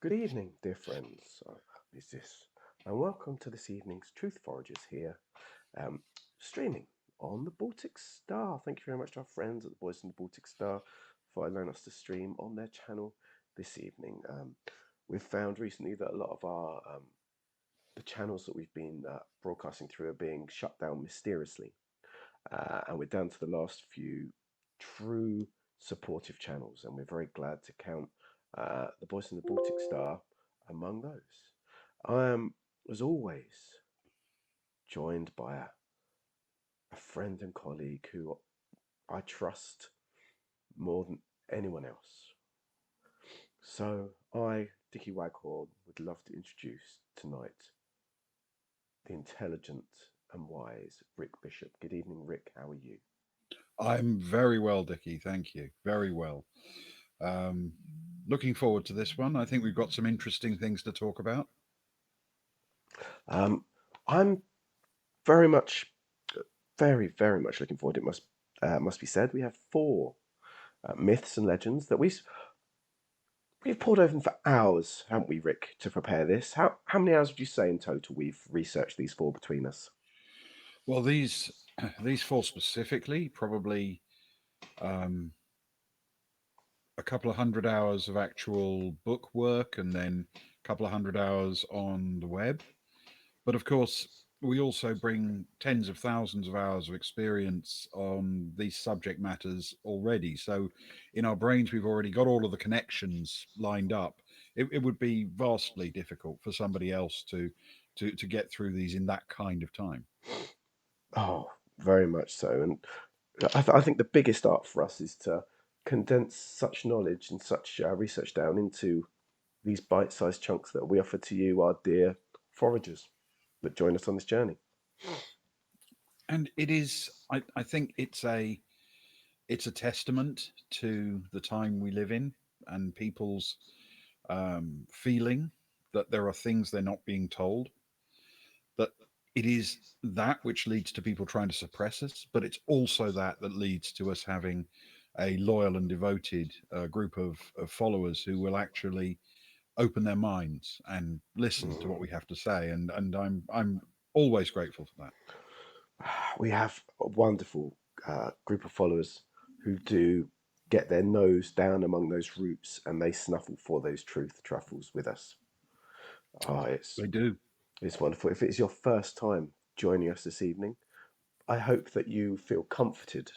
Good evening, dear friends. Is this? And welcome to this evening's Truth Foragers here, um, streaming on the Baltic Star. Thank you very much to our friends at the Boys in the Baltic Star for allowing us to stream on their channel this evening. We've found recently that a lot of our the channels that we've been broadcasting through are being shut down mysteriously, and we're down to the last few true supportive channels, and we're very glad to count the Boys in the Baltic Star among those. I am, as always, joined by a friend and colleague who I trust more than anyone else. So I, Dickie Waghorn, would love to introduce tonight the intelligent and wise Rick Bishop. Good evening, Rick. How are you? I'm very well, Dickie. Thank you. Very well. Um, Looking forward to this one. I think we've got some interesting things to talk about. Um, I'm very much very much looking forward. It must be said. We have four myths and legends that we've poured over them for hours, haven't we, Rick, to prepare this? How many hours would you say in total we've researched these four between us? Well, these these four specifically, probably um, a couple of hundred hours of actual book work, and then a couple of hundred hours on the web. But of course, we also bring tens of thousands of hours of experience on these subject matters already. So in our brains, we've already got all of the connections lined up. It would be vastly difficult for somebody else to get through these in that kind of time. Oh, very much so. And I think the biggest art for us is to condense such knowledge and such research down into these bite-sized chunks that we offer to you, our dear foragers that join us on this journey. And it is, I think it's a testament to the time we live in and people's feeling that there are things they're not being told, that it is that which leads to people trying to suppress us, but it's also that leads to us having a loyal and devoted group of followers who will actually open their minds and listen to what Mm. we have to say. And I'm always grateful for that. We have a wonderful group of followers who do get their nose down among those roots and they snuffle for those truth truffles with us. Oh, They do. it's wonderful. If it's your first time joining us this evening, I hope that you feel comforted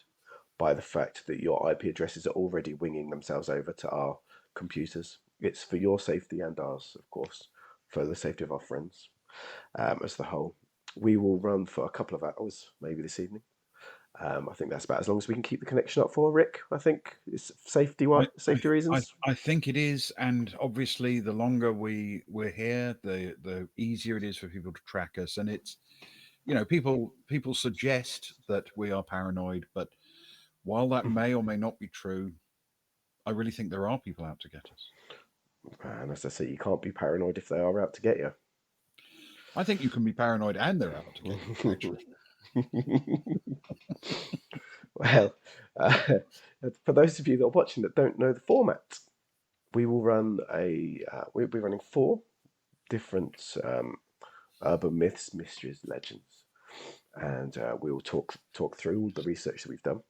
by the fact that your IP addresses are already winging themselves over to our computers. It's for your safety and ours, of course, for the safety of our friends as the whole. We will run for a couple of hours, maybe this evening. I think that's about as long as we can keep the connection up for, Rick. I think it's safety reasons. I think it is, and obviously, the longer we're here, the easier it is for people to track us. And it's, people suggest that we are paranoid, but while that may or may not be true, I really think there are people out to get us. And as I say, you can't be paranoid if they are out to get you. I think you can be paranoid and they're out to get you, actually. Well, uh, for those of you that are watching that don't know the format, we will run we'll be running four different urban myths, mysteries, legends, and we will talk through all the research that we've done.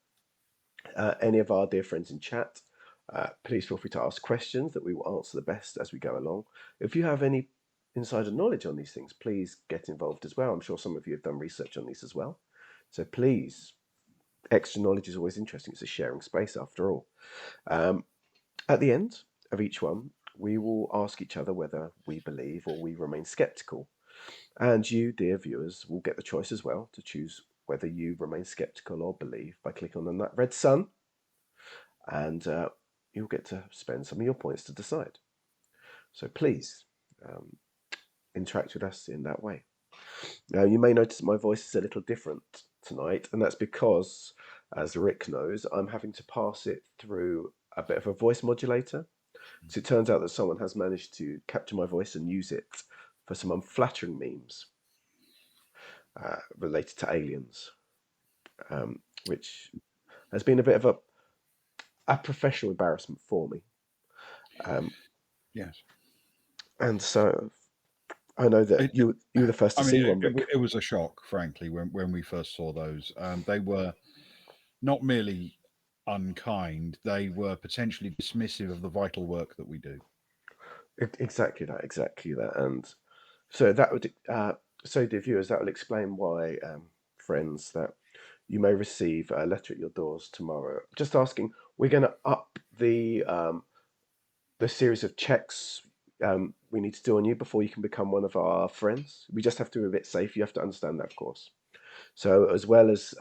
Any of our dear friends in chat, please feel free to ask questions that we will answer the best as we go along. If you have any insider knowledge on these things, please get involved as well. I'm sure some of you have done research on these as well. So please, extra knowledge is always interesting. It's a sharing space after all. Um, at the end of each one, we will ask each other whether we believe or we remain skeptical. And you, dear viewers, will get the choice as well to choose whether you remain skeptical or believe by clicking on that red sun, and you'll get to spend some of your points to decide. So please um, interact with us in that way. Now, you may notice my voice is a little different tonight, and that's because, as Rick knows, I'm having to pass it through a bit of a voice modulator. So it turns out that someone has managed to capture my voice and use it for some unflattering memes related to aliens, which has been a bit of a professional embarrassment for me. Um, Yes. And so I know that It, you were the first I to mean, see one, Rick. it was a shock, frankly, when we first saw those. They were not merely unkind; they were potentially dismissive of the vital work that we do. Exactly that, exactly that. And so that would, so dear viewers, that will explain why, friends, that you may receive a letter at your doors tomorrow. Just asking, we're going to up the series of checks we need to do on you before you can become one of our friends. We just have to be a bit safe. You have to understand that, of course. So, as well as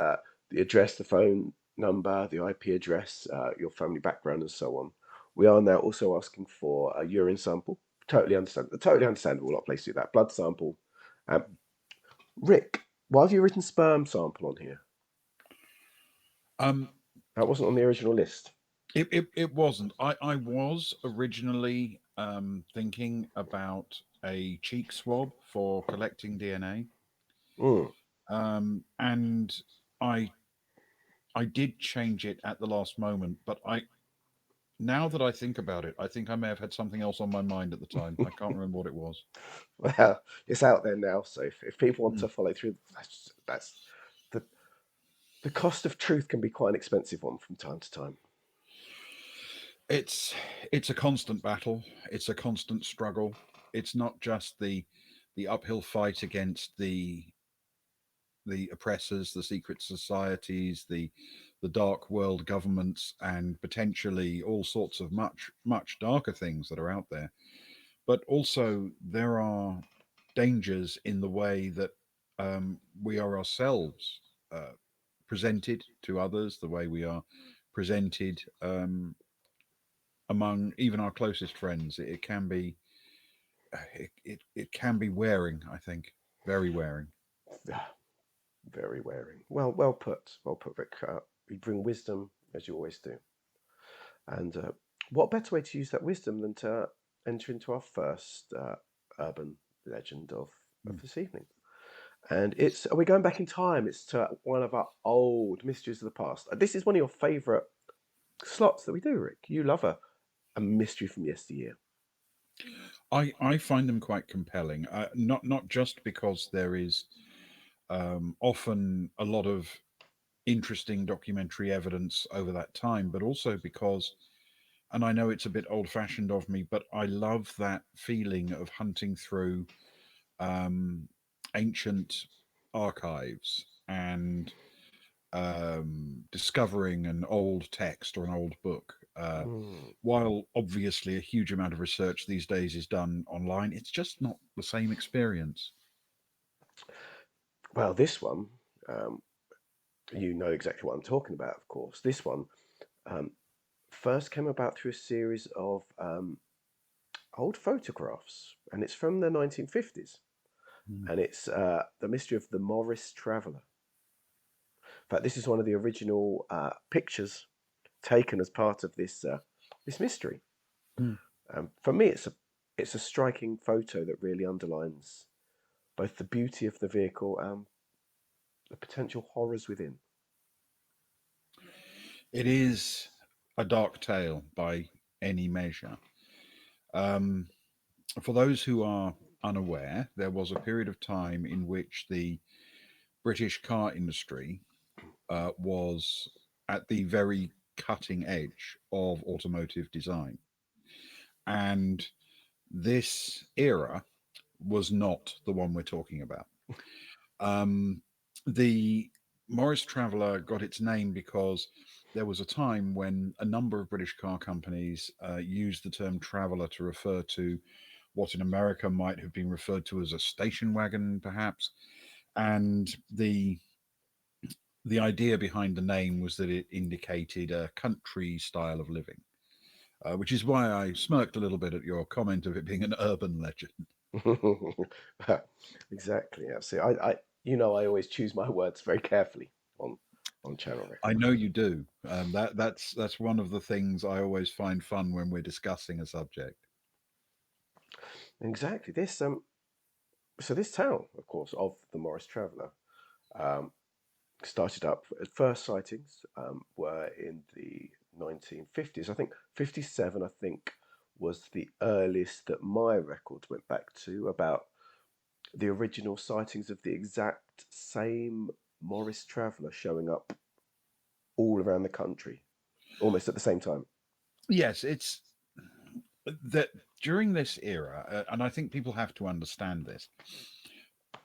the address, the phone number, the IP address, your family background, and so on, we are now also asking for a urine sample. Totally understandable. Not place to do that. Blood sample. Um, Rick, why have you written sperm sample on here? Um, That wasn't on the original list. it wasn't. I was originally thinking about a cheek swab for collecting DNA, Mm. and I I did change it at the last moment. But I now that I think about it, I think I may have had something else on my mind at the time. I can't remember what it was. Well, it's out there now. So if people want Hmm. to follow through, that's the the cost of truth can be quite an expensive one from time to time. It's it's a constant battle. It's a constant struggle. It's not just the uphill fight against the oppressors, the secret societies, the dark world governments, and potentially all sorts of much darker things that are out there. But also there are dangers in the way that we are ourselves presented to others, the way we are presented among even our closest friends. It can be it can be wearing. I think very wearing. Very wearing. Well put. Well put, Rick. You bring wisdom as you always do. And what better way to use that wisdom than to enter into our first urban legend of Mm. this evening? And it's are we going back in time? It's to one of our old mysteries of the past. This is one of your favourite slots that we do, Rick. You love a mystery from yesteryear. I find them quite compelling. Not just because there is often a lot of interesting documentary evidence over that time, but also because, and I know it's a bit old fashioned of me, but I love that feeling of hunting through um, ancient archives and discovering an old text or an old book. Mm. While obviously a huge amount of research these days is done online, it's just not the same experience. Well, this one, um, you know exactly what I'm talking about, of course. This one um, first came about through a series of old photographs, and it's from the 1950s, Mm. and it's the mystery of the Morris Traveller. In fact, this is one of the original pictures taken as part of this mystery. Mm. For me, it's a striking photo that really underlines both the beauty of the vehicle and the potential horrors within. It is a dark tale by any measure. Um, for those who are unaware, there was a period of time in which the British car industry was at the very cutting edge of automotive design. And this era was not the one we're talking about. Um, the Morris Traveller got its name because there was a time when a number of British car companies used the term traveller to refer to what in America might have been referred to as a station wagon, perhaps. And the idea behind the name was that it indicated a country style of living, which is why I smirked a little bit at your comment of it being an urban legend. Exactly. Yeah. See, I always choose my words very carefully on on channel I record. know you do. That's one of the things I always find fun when we're discussing a subject. Exactly. This tale, of course, of the Morris Traveller, um, started up. First sightings were in the 1950s. I think 57. I think was the earliest that my records went back to, about the original sightings of the exact same Morris Traveller showing up all around the country almost at the same time. Yes, it's that during this era, and I think people have to understand this.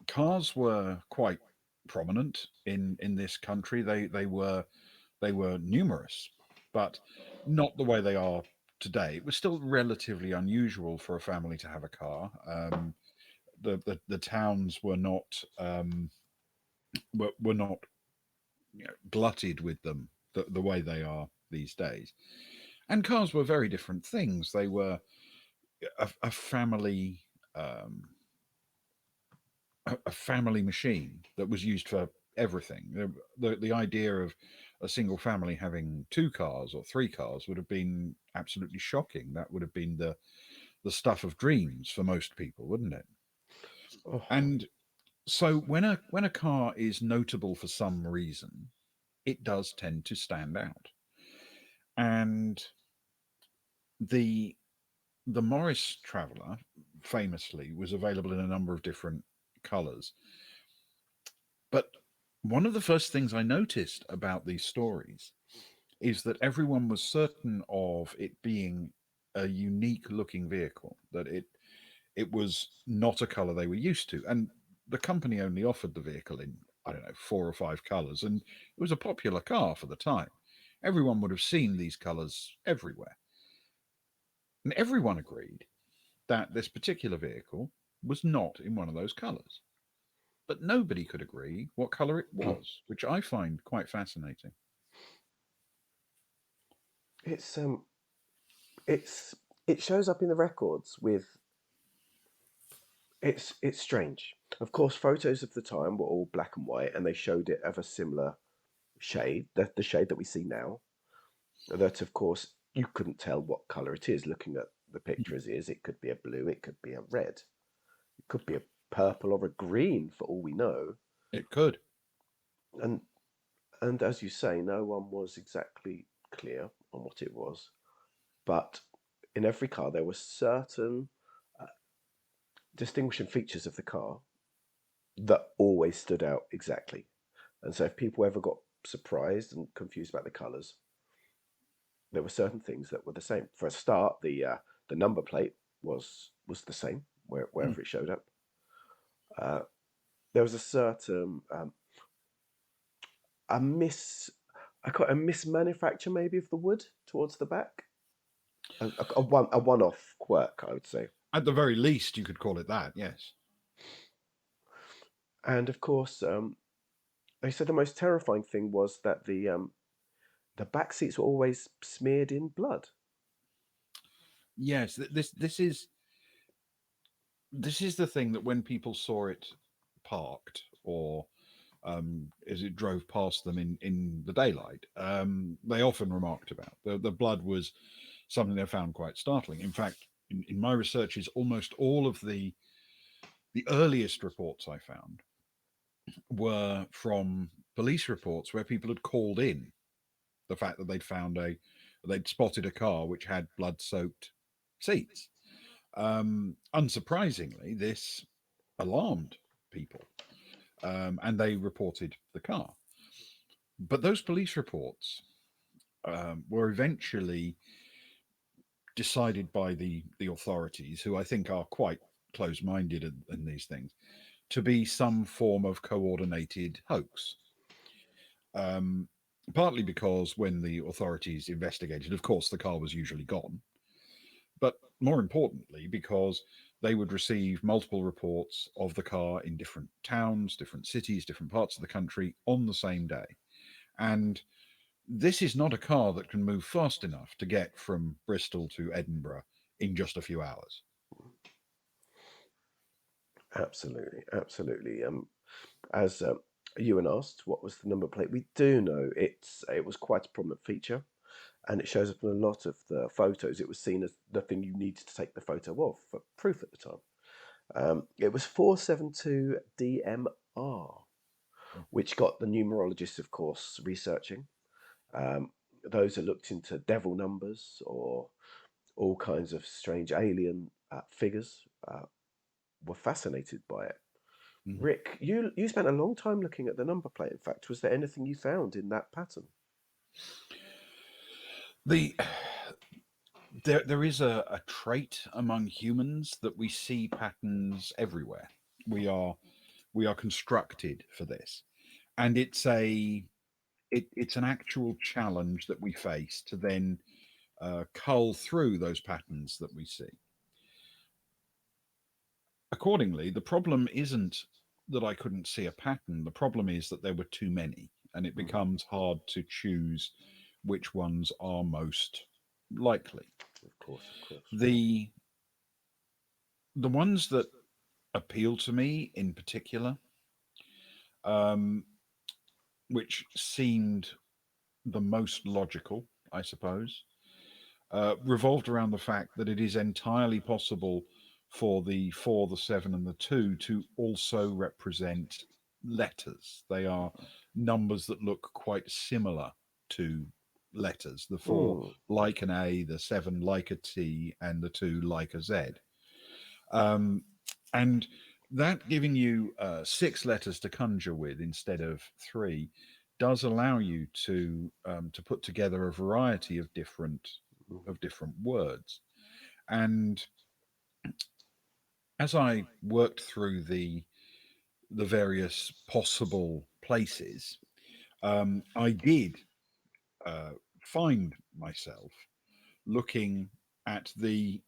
Cars were quite prominent in this country. They were numerous, but not the way they are today. It was still relatively unusual for a family to have a car. The towns were not glutted with them the way they are these days. And cars were very different things. They were a family um, a family machine that was used for everything. The idea of a single family having two cars or three cars would have been absolutely shocking. That would have been the stuff of dreams for most people, wouldn't it? Oh, And so when a car is notable for some reason, it does tend to stand out. And the the Morris Traveller famously was available in a number of different colours. But one of the first things I noticed about these stories is that everyone was certain of it being a unique looking vehicle, that it was not a color they were used to. And the company only offered the vehicle in, I don't know, four or five colors. And it was a popular car for the time. Everyone would have seen these colors everywhere. And everyone agreed that this particular vehicle was not in one of those colors. But nobody could agree what color it was, which I find quite fascinating. it's it's it shows up in the records with it's strange. Of course, photos of the time were all black and white, and they showed it of a similar shade, the shade that we see now. That, of course, you couldn't tell what color it is looking at the picture as is. It could be a blue, it could be a red, it could be a purple or a green for all we know. It could. And and as you say, no one was exactly clear on what it was. But in every car, there were certain distinguishing features of the car that always stood out exactly. And so if people ever got surprised and confused about the colours, there were certain things that were the same. For a start, the number plate was the same Mm. wherever it showed up. Uh, there was a certain a mis I call it a mismanufacture maybe of the wood towards the back. A one off quirk, I would say. At the very least, you could call it that, yes. And of course, they said the most terrifying thing was that the back seats were always smeared in blood. Yes, this is the thing that when people saw it parked or as it drove past them in the daylight, they often remarked about the blood was something they found quite startling. In fact, in my researches, almost all of the earliest reports I found were from police reports where people had called in the fact that they'd spotted a car which had blood soaked seats. Unsurprisingly, this alarmed people, and they reported the car. But those police reports were eventually decided by the authorities, who I think are quite close-minded in these things, to be some form of coordinated hoax. Um, Partly because when the authorities investigated, of course, the car was usually gone, but more importantly, because they would receive multiple reports of the car in different towns, different cities, different parts of the country on the same day. And this is not a car that can move fast enough to get from Bristol to Edinburgh in just a few hours. Absolutely, absolutely. As Ewan asked, what was the number plate? We do know it was quite a prominent feature, and it shows up in a lot of the photos. It was seen as the thing you needed to take the photo of for proof at the time. It was 472 DMR, which got the numerologists, of course, researching. Um, those that looked into devil numbers or all kinds of strange alien figures were fascinated by it. Mhm. Rick, you spent a long time looking at the number plate. In fact, was there anything you found in that pattern? The there is a trait among humans that we see patterns everywhere. We are we are constructed for this, and it's an actual challenge that we face to then cull through those patterns that we see. Accordingly, the problem isn't that I couldn't see a pattern. The problem is that there were too many, and it Mm, becomes hard to choose which ones are most likely. of course, of course. The the ones that appeal to me in particular, um, which seemed the most logical, I suppose, revolved around the fact that it is entirely possible for the 4, the 7, and the 2 to also represent letters. They are numbers that look quite similar to letters. The 4 Mm, like an A, the 7 like a T, and the 2 like a Z. Um, and that giving you 6 letters to conjure with instead of 3 does allow you to put together a variety mm, of different words. And as I worked through the various possible places, I did uh, find myself looking at the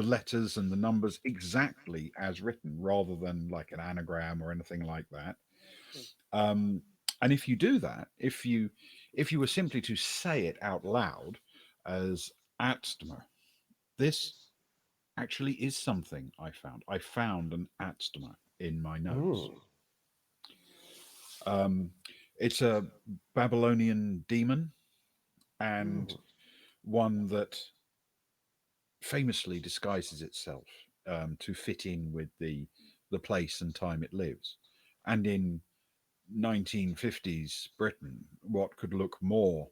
letters and the numbers exactly as written, rather than like an anagram or anything like that. Um, and if you do that, if you were simply to say it out loud as atstmer, this actually is something I found. I found an atstmer in my notes. mm, Um, it's a Babylonian demon, and mm. one that famously disguises itself to fit in with the place and time it lives. And in 1950s Britain, what could look more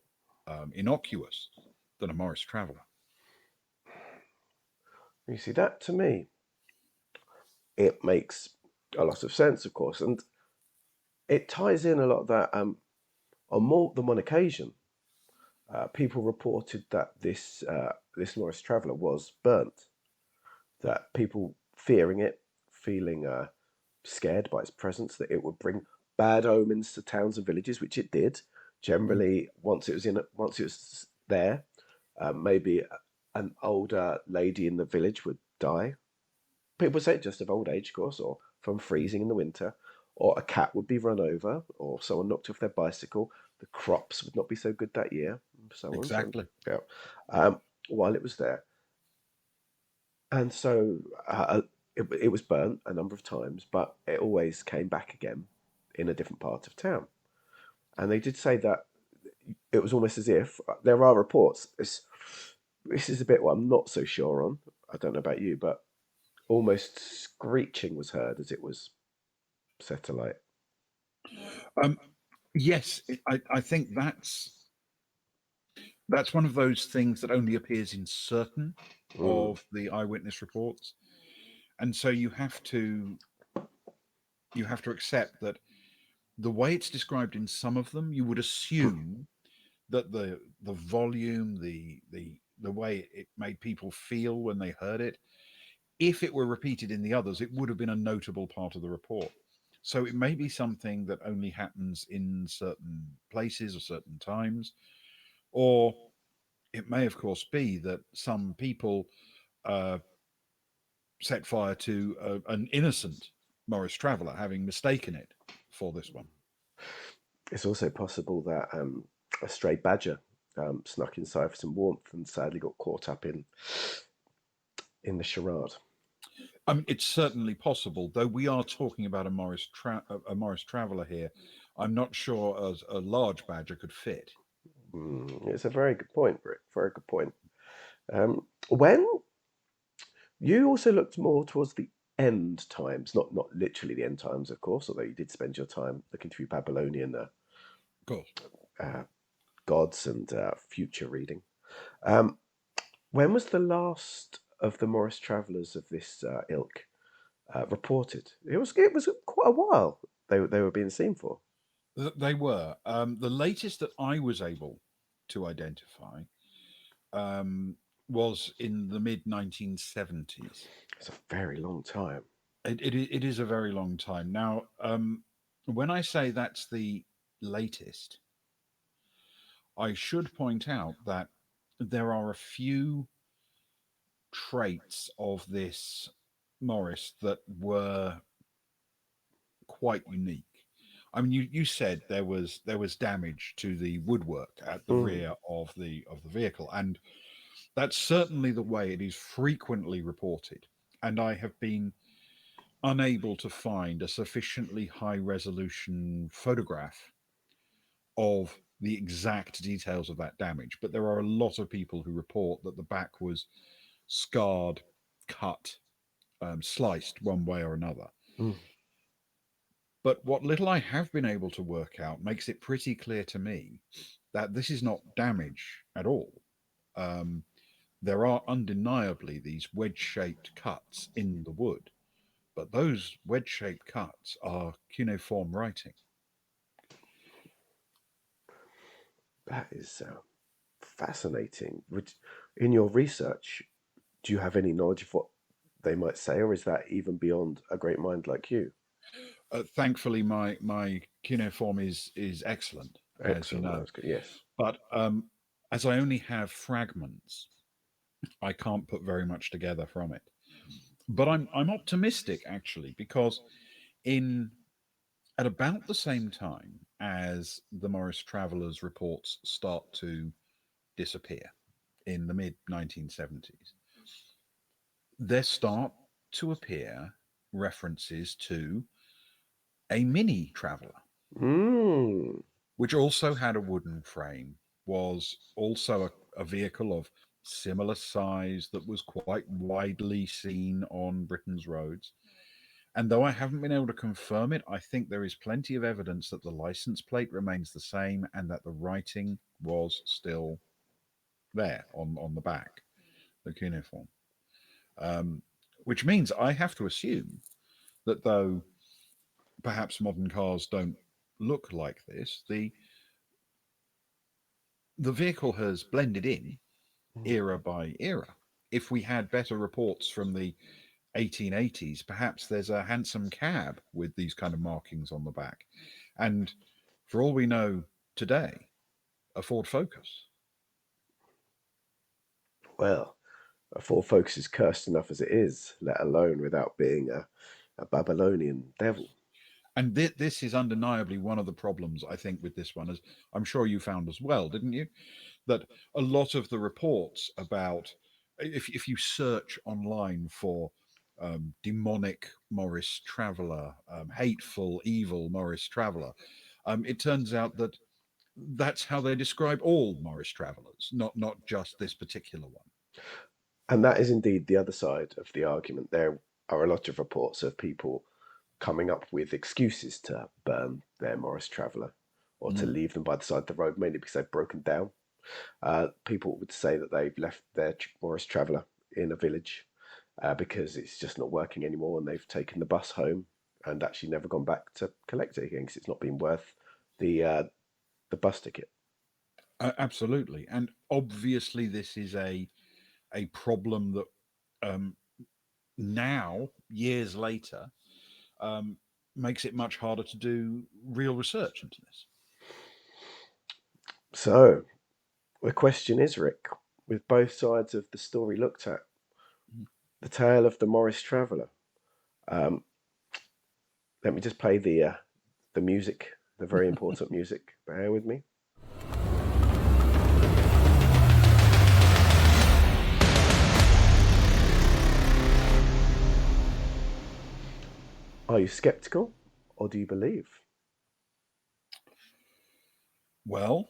innocuous than a Morris Traveller? You see, that to me, it makes a lot of sense, of course, and it ties in a lot of that. On more than one occasion, people reported that this Norris Traveller was burnt. That people fearing it, feeling scared by its presence, that it would bring bad omens to towns and villages, which it did. Mhm. Generally, once it was there, maybe an older lady in the village would die. People say just of old age, of course, or from freezing in the winter, or a cat would be run over, or someone knocked off their bicycle. The crops would not be so good that year, and so on. So, Exactly. yeah, um, while it was there, and so it was burnt a number of times, but it always came back again in a different part of town. And they did say that it was almost as if there are reports. This is a bit what I'm not so sure on. I don't know about you, but almost screeching was heard as it was set alight. Um, yes, I think that's one of those things that only appears in certain Mm, of the eyewitness reports, and so you have to accept that the way it's described in some of them, you would assume that the volume, the way it made people feel when they heard it, if it were repeated in the others, it would have been a notable part of the report. So it may be something that only happens in certain places or certain times, or it may, of course, be that some people uh, set fire to an innocent Morris Traveller, having mistaken it for this one. it's also possible that a stray badger snuck inside for some warmth and sadly got caught up in the charade. I mean, it's certainly possible, though we are talking about a Morris Traveller here. I'm not sure a large badger could fit. It's a very good point, Rick. Very good point. When you also looked more towards the end times, not literally the end times, of course, although you did spend your time looking through Babylonian Of course. uh, gods and future reading. Um, When was the last of the Morris travellers of this ilk reported? It was quite a while they were being seen for. They were. The latest that I was able to identify um, was in the mid 1970s. It's a very long time. It is a very long time. Now, when I say that's the latest, I should point out that there are a few traits of this Morris that were quite unique. I mean, you said there was damage to the woodwork at the Mm. rear of the vehicle, and that's certainly the way it is frequently reported. And I have been unable to find a sufficiently high resolution photograph of the exact details of that damage. But there are a lot of people who report that the back was scarred, cut, sliced one way or another. Mm. But what little I have been able to work out makes it pretty clear to me that this is not damage at all. Um, there are undeniably these wedge shaped cuts in the wood, but those wedge shaped cuts are cuneiform writing. That is fascinating. In your research, do you have any knowledge of what they might say, or is that even beyond a great mind like you? Thankfully, my cuneiform is excellent, as you Excellent. know. That's good. Yes. But as I only have fragments, I can't put very much together from it. But I'm optimistic actually because in at about the same time as the Morris Travellers reports start to disappear in the mid 1970s, there start to appear references to a mini traveller, Mm. which also had a wooden frame, was also a vehicle of similar size that was quite widely seen on Britain's roads. And though I haven't been able to confirm it, I think there is plenty of evidence that the license plate remains the same and that the writing was still there on the back, the cuneiform. Um, which means I have to assume that though perhaps modern cars don't look like this, the vehicle has blended in era by era. If we had better reports from the 1880s, perhaps there's a handsome cab with these kind of markings on the back. And for all we know today, a Ford Focus. Well, a Ford Focus is cursed enough as it is, let alone without being a Babylonian devil. And this is undeniably one of the problems, I think, with this one, as I'm sure you found as well, didn't you? That a lot of the reports about, if you search online for demonic Morris Traveller, hateful, evil Morris Traveller, it turns out that that's how they describe all Morris Travellers, not just this particular one. And that is indeed the other side of the argument. There are a lot of reports of people coming up with excuses to burn their Morris Traveller or to Mm. leave them by the side of the road, mainly because they've broken down. People would say that they've left their Morris Traveller in a village because it's just not working anymore, and they've taken the bus home and actually never gone back to collect it again because it's not been worth the uh, the bus ticket. Absolutely, and obviously this is a problem that um, now, years later, um, makes it much harder to do real research into this. So the question is, Rick, with both sides of the story looked at, the tale of the Morris Traveller. Um, Let me just play the music, the very important music. Bear with me. Are you skeptical or do you believe? Well,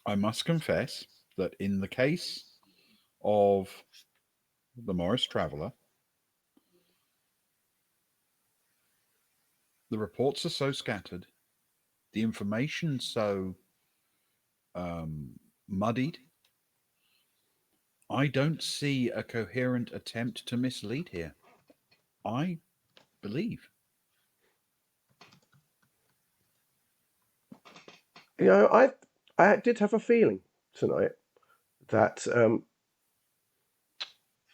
I must confess that in the case of the Morris Traveller, the reports are so scattered, the information so muddied, I don't see a coherent attempt to mislead here. I believe. You know, I did have a feeling tonight that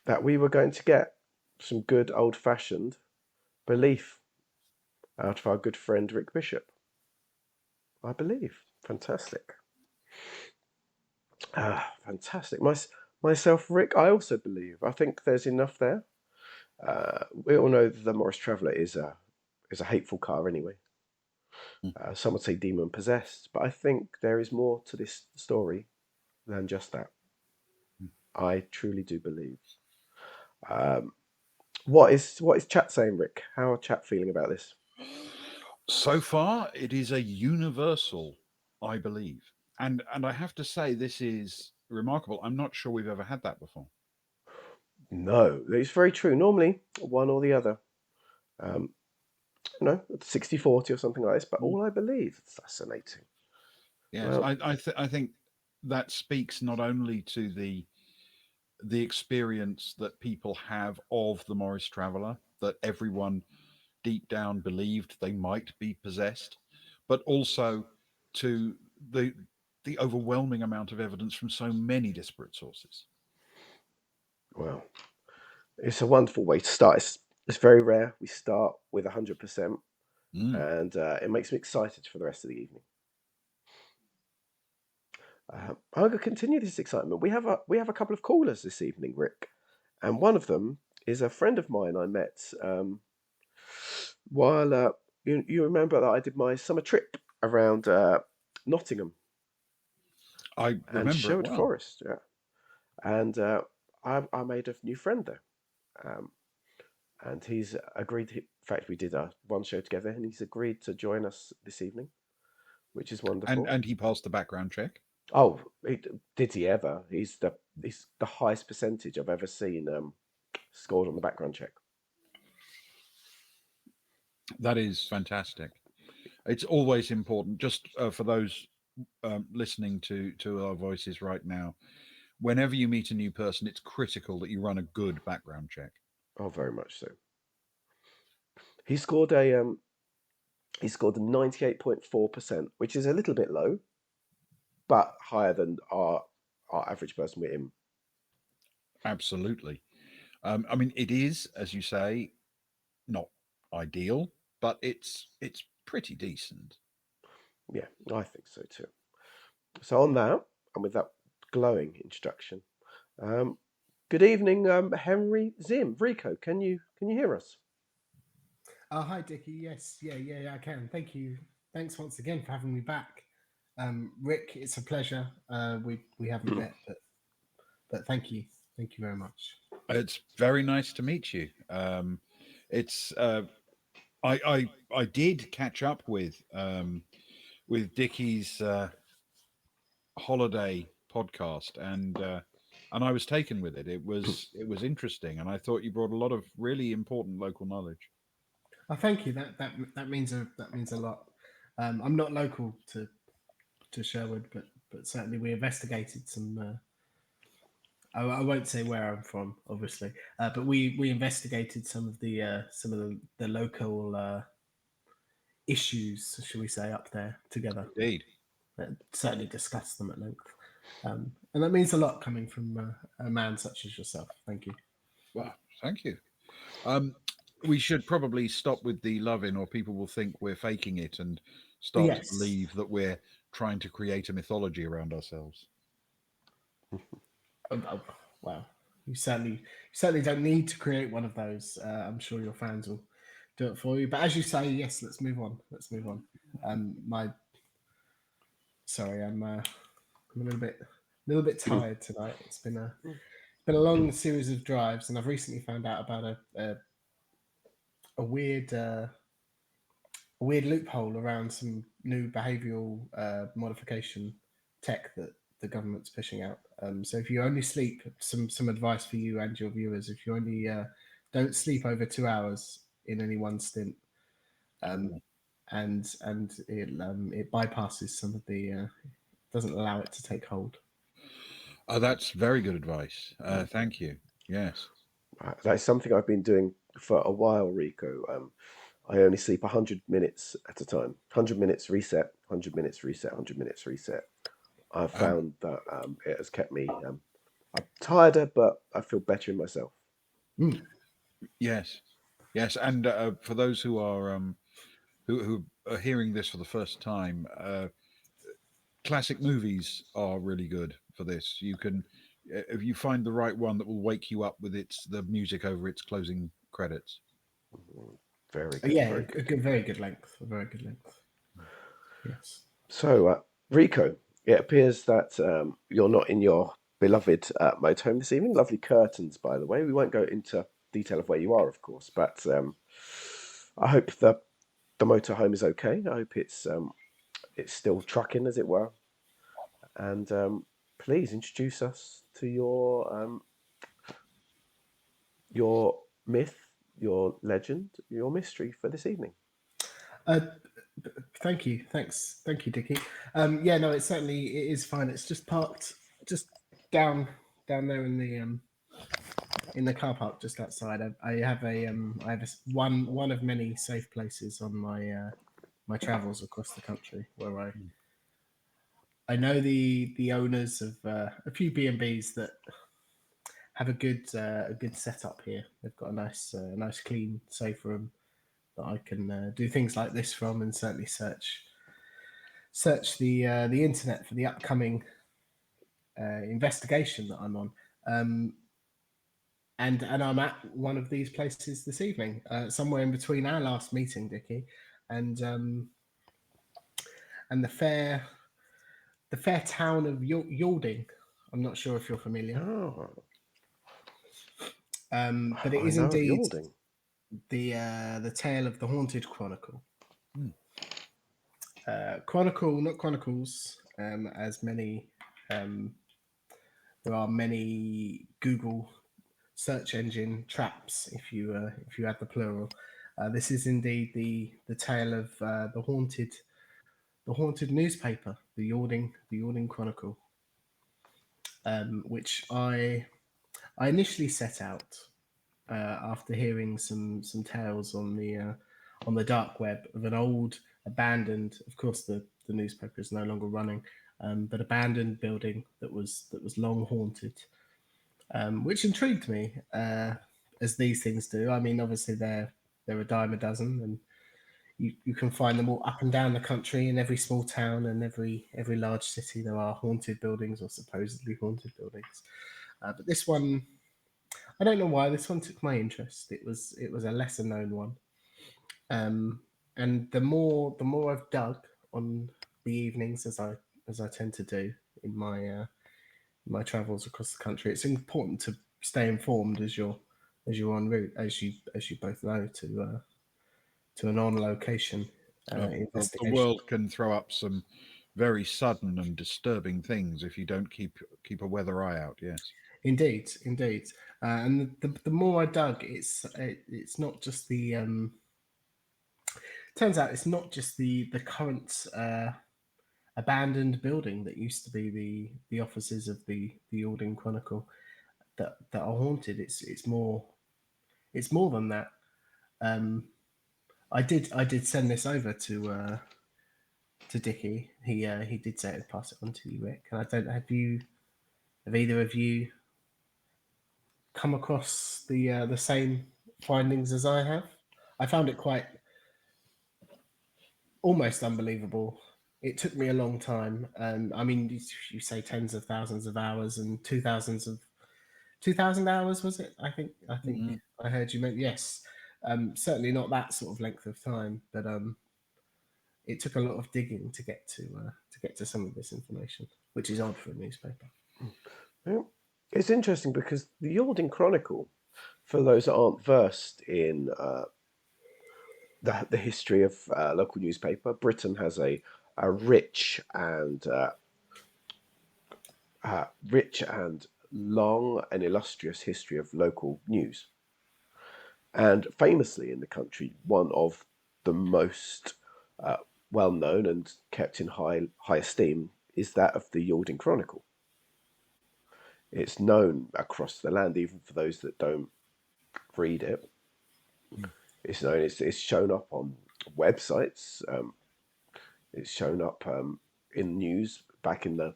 that we were going to get some good old fashioned belief out of our good friend Rick Bishop. I believe. Fantastic. Ah, fantastic. Myself, Rick, I also believe. I think there's enough there. We all know the Morris Traveller is a hateful car anyway. Some would say demon possessed, but I think there is more to this story than just that. I truly do believe. Um, what is chat saying, Rick? How are chat feeling about this? So far, it is a universal, I believe, and I have to say this is remarkable. I'm not sure we've ever had that before. No, it's very true. Normally, one or the other. Um, 60-40 or something like this, but Mm. all I believe. It's fascinating. Yes, Well, I think that speaks not only to the experience that people have of the Morris Traveller, that everyone deep down believed they might be possessed, but also to the overwhelming amount of evidence from so many disparate sources. well, it's a wonderful way to start. It's very rare. We start with 100%, Mm. and it makes me excited for the rest of the evening. I'm going to continue this excitement. We have a couple of callers this evening, Rick, and one of them is a friend of mine I met while you remember that I did my summer trip around Nottingham I and remember it Sherwood well. Forest, yeah, and I made a new friend there. Um, and he's agreed. In fact, we did one show together, and he's agreed to join us this evening, which is wonderful. And he passed the background check. Oh, did he ever? He's the highest percentage I've ever seen scored on the background check. That is fantastic. It's always important, just for those listening to our voices right now. Whenever you meet a new person, it's critical that you run a good background check. Oh, very much so. He scored he scored 98.4%, which is a little bit low, but higher than our average person with him. Absolutely. I mean, it is, as you say, not ideal, but it's pretty decent. Yeah, I think so too. So on that, and with that glowing introduction, um, good evening, Henry Zim Rico. Can you hear us? Hi, Dickie. Yes, yeah, I can. Thank you. Thanks once again for having me back. Rick, it's a pleasure. We haven't met, but thank you very much. It's very nice to meet you. It's I did catch up with Dickie's holiday podcast, and I was taken with it. It was interesting, and I thought you brought a lot of really important local knowledge. Thank you. That means a lot. I'm not local to Sherwood, but certainly we investigated some. I won't say where I'm from, obviously, but we investigated some of the local issues, shall we say, up there together. Indeed. Certainly discussed them at length. And that means a lot coming from a man such as yourself. Thank you. Well, thank you. Um, we should probably stop with the loving, or people will think we're faking it and start to Yes. believe that we're trying to create a mythology around ourselves. Oh, wow. You certainly don't need to create one of those. I'm sure your fans will do it for you. But as you say, yes, let's move on. Let's move on. My sorry, I'm a little bit tired tonight. It's been a long series of drives, and I've recently found out about a weird a weird loophole around some new behavioural modification tech that the government's pushing out. So if you only sleep, some advice for you and your viewers: if you only don't sleep over 2 hours in any one stint, um, and it bypasses some of the doesn't allow it to take hold. Oh, that's very good advice. Thank you. Yes. That is something I've been doing for a while, Rico. I only sleep 100 minutes at a time. 100 minutes reset, 100 minutes reset, 100 minutes reset. I've Um, found that it has kept me. I'm tireder, but I feel better in myself. Mm. yes. Yes. And for those who are hearing this for the first time, classic movies are really good for this. You can, if you find the right one that will wake you up with the music over its closing credits. Very good, Yeah, very good. very good length. A very good length. Yes. So, Rico, it appears that you're not in your beloved motorhome this evening. Lovely curtains, by the way. We won't go into detail of where you are, of course, but I hope the motorhome is okay. I hope it's still trucking, as it were. And please introduce us to your myth, your legend, your mystery for this evening. Uh, Thank you. Thank you, Dickie. Yeah, no, it is fine. It's just parked just down there in the car park just outside. I have one of many safe places on my travels across the country where I know the owners of a few B&Bs that have a good setup here. They've got a nice clean safe room that I can do things like this from, and certainly search the internet for the upcoming investigation that I'm on. Um, and I'm at one of these places this evening, somewhere in between our last meeting, Dickie, and um, and the fair town of Yalding. I'm not sure if you're familiar, Oh, but it I is know of indeed Yalding. the tale of the haunted chronicle. Hmm. Chronicle, not chronicles, as many. Um, there are many Google search engine traps if you add the plural. This is indeed the tale of the haunted newspaper, the Yawning Chronicle, which I initially set out after hearing some tales on the dark web of an old abandoned. Of course, the newspaper is no longer running, but abandoned building that was long haunted, which intrigued me, as these things do. I mean, obviously they're a dime a dozen, and you can find them all up and down the country in every small town and every large city. There are haunted buildings or supposedly haunted buildings, but this one, I don't know why this one took my interest. It was a lesser known one, um, and the more I've dug on the evenings as I tend to do in my travels across the country, it's important to stay informed as you're en route, as you both know, to an on location The investigation. world can throw up some very sudden and disturbing things if you don't keep a weather eye out. Yes. Indeed, indeed. And the more I dug, it's not just the turns out it's not just the current abandoned building that used to be the offices of the Alding Chronicle that are haunted. It's more than that. Um, I did send this over to Dickie. He did say to pass it on to you, Rick. And I don't have either of you come across the same findings as I have? I found it quite almost unbelievable. It took me a long time. I mean, you say tens of thousands of hours and 2,000 hours, was it? I think Mm-hmm. I heard you meant yes. Certainly not that sort of length of time, but it took a lot of digging to get to some of this information, which is odd for a newspaper. Yeah. It's interesting because the Yalding Chronicle, for those that aren't versed in the history of local newspaper, Britain has a rich and long and illustrious history of local news, and famously in the country, one of the most uh, well known and kept in high esteem is that of the Yalding Chronicle. It's known across the land, even for those that don't read it. Mm. It's known. It's shown up on websites. It's shown up in news back in the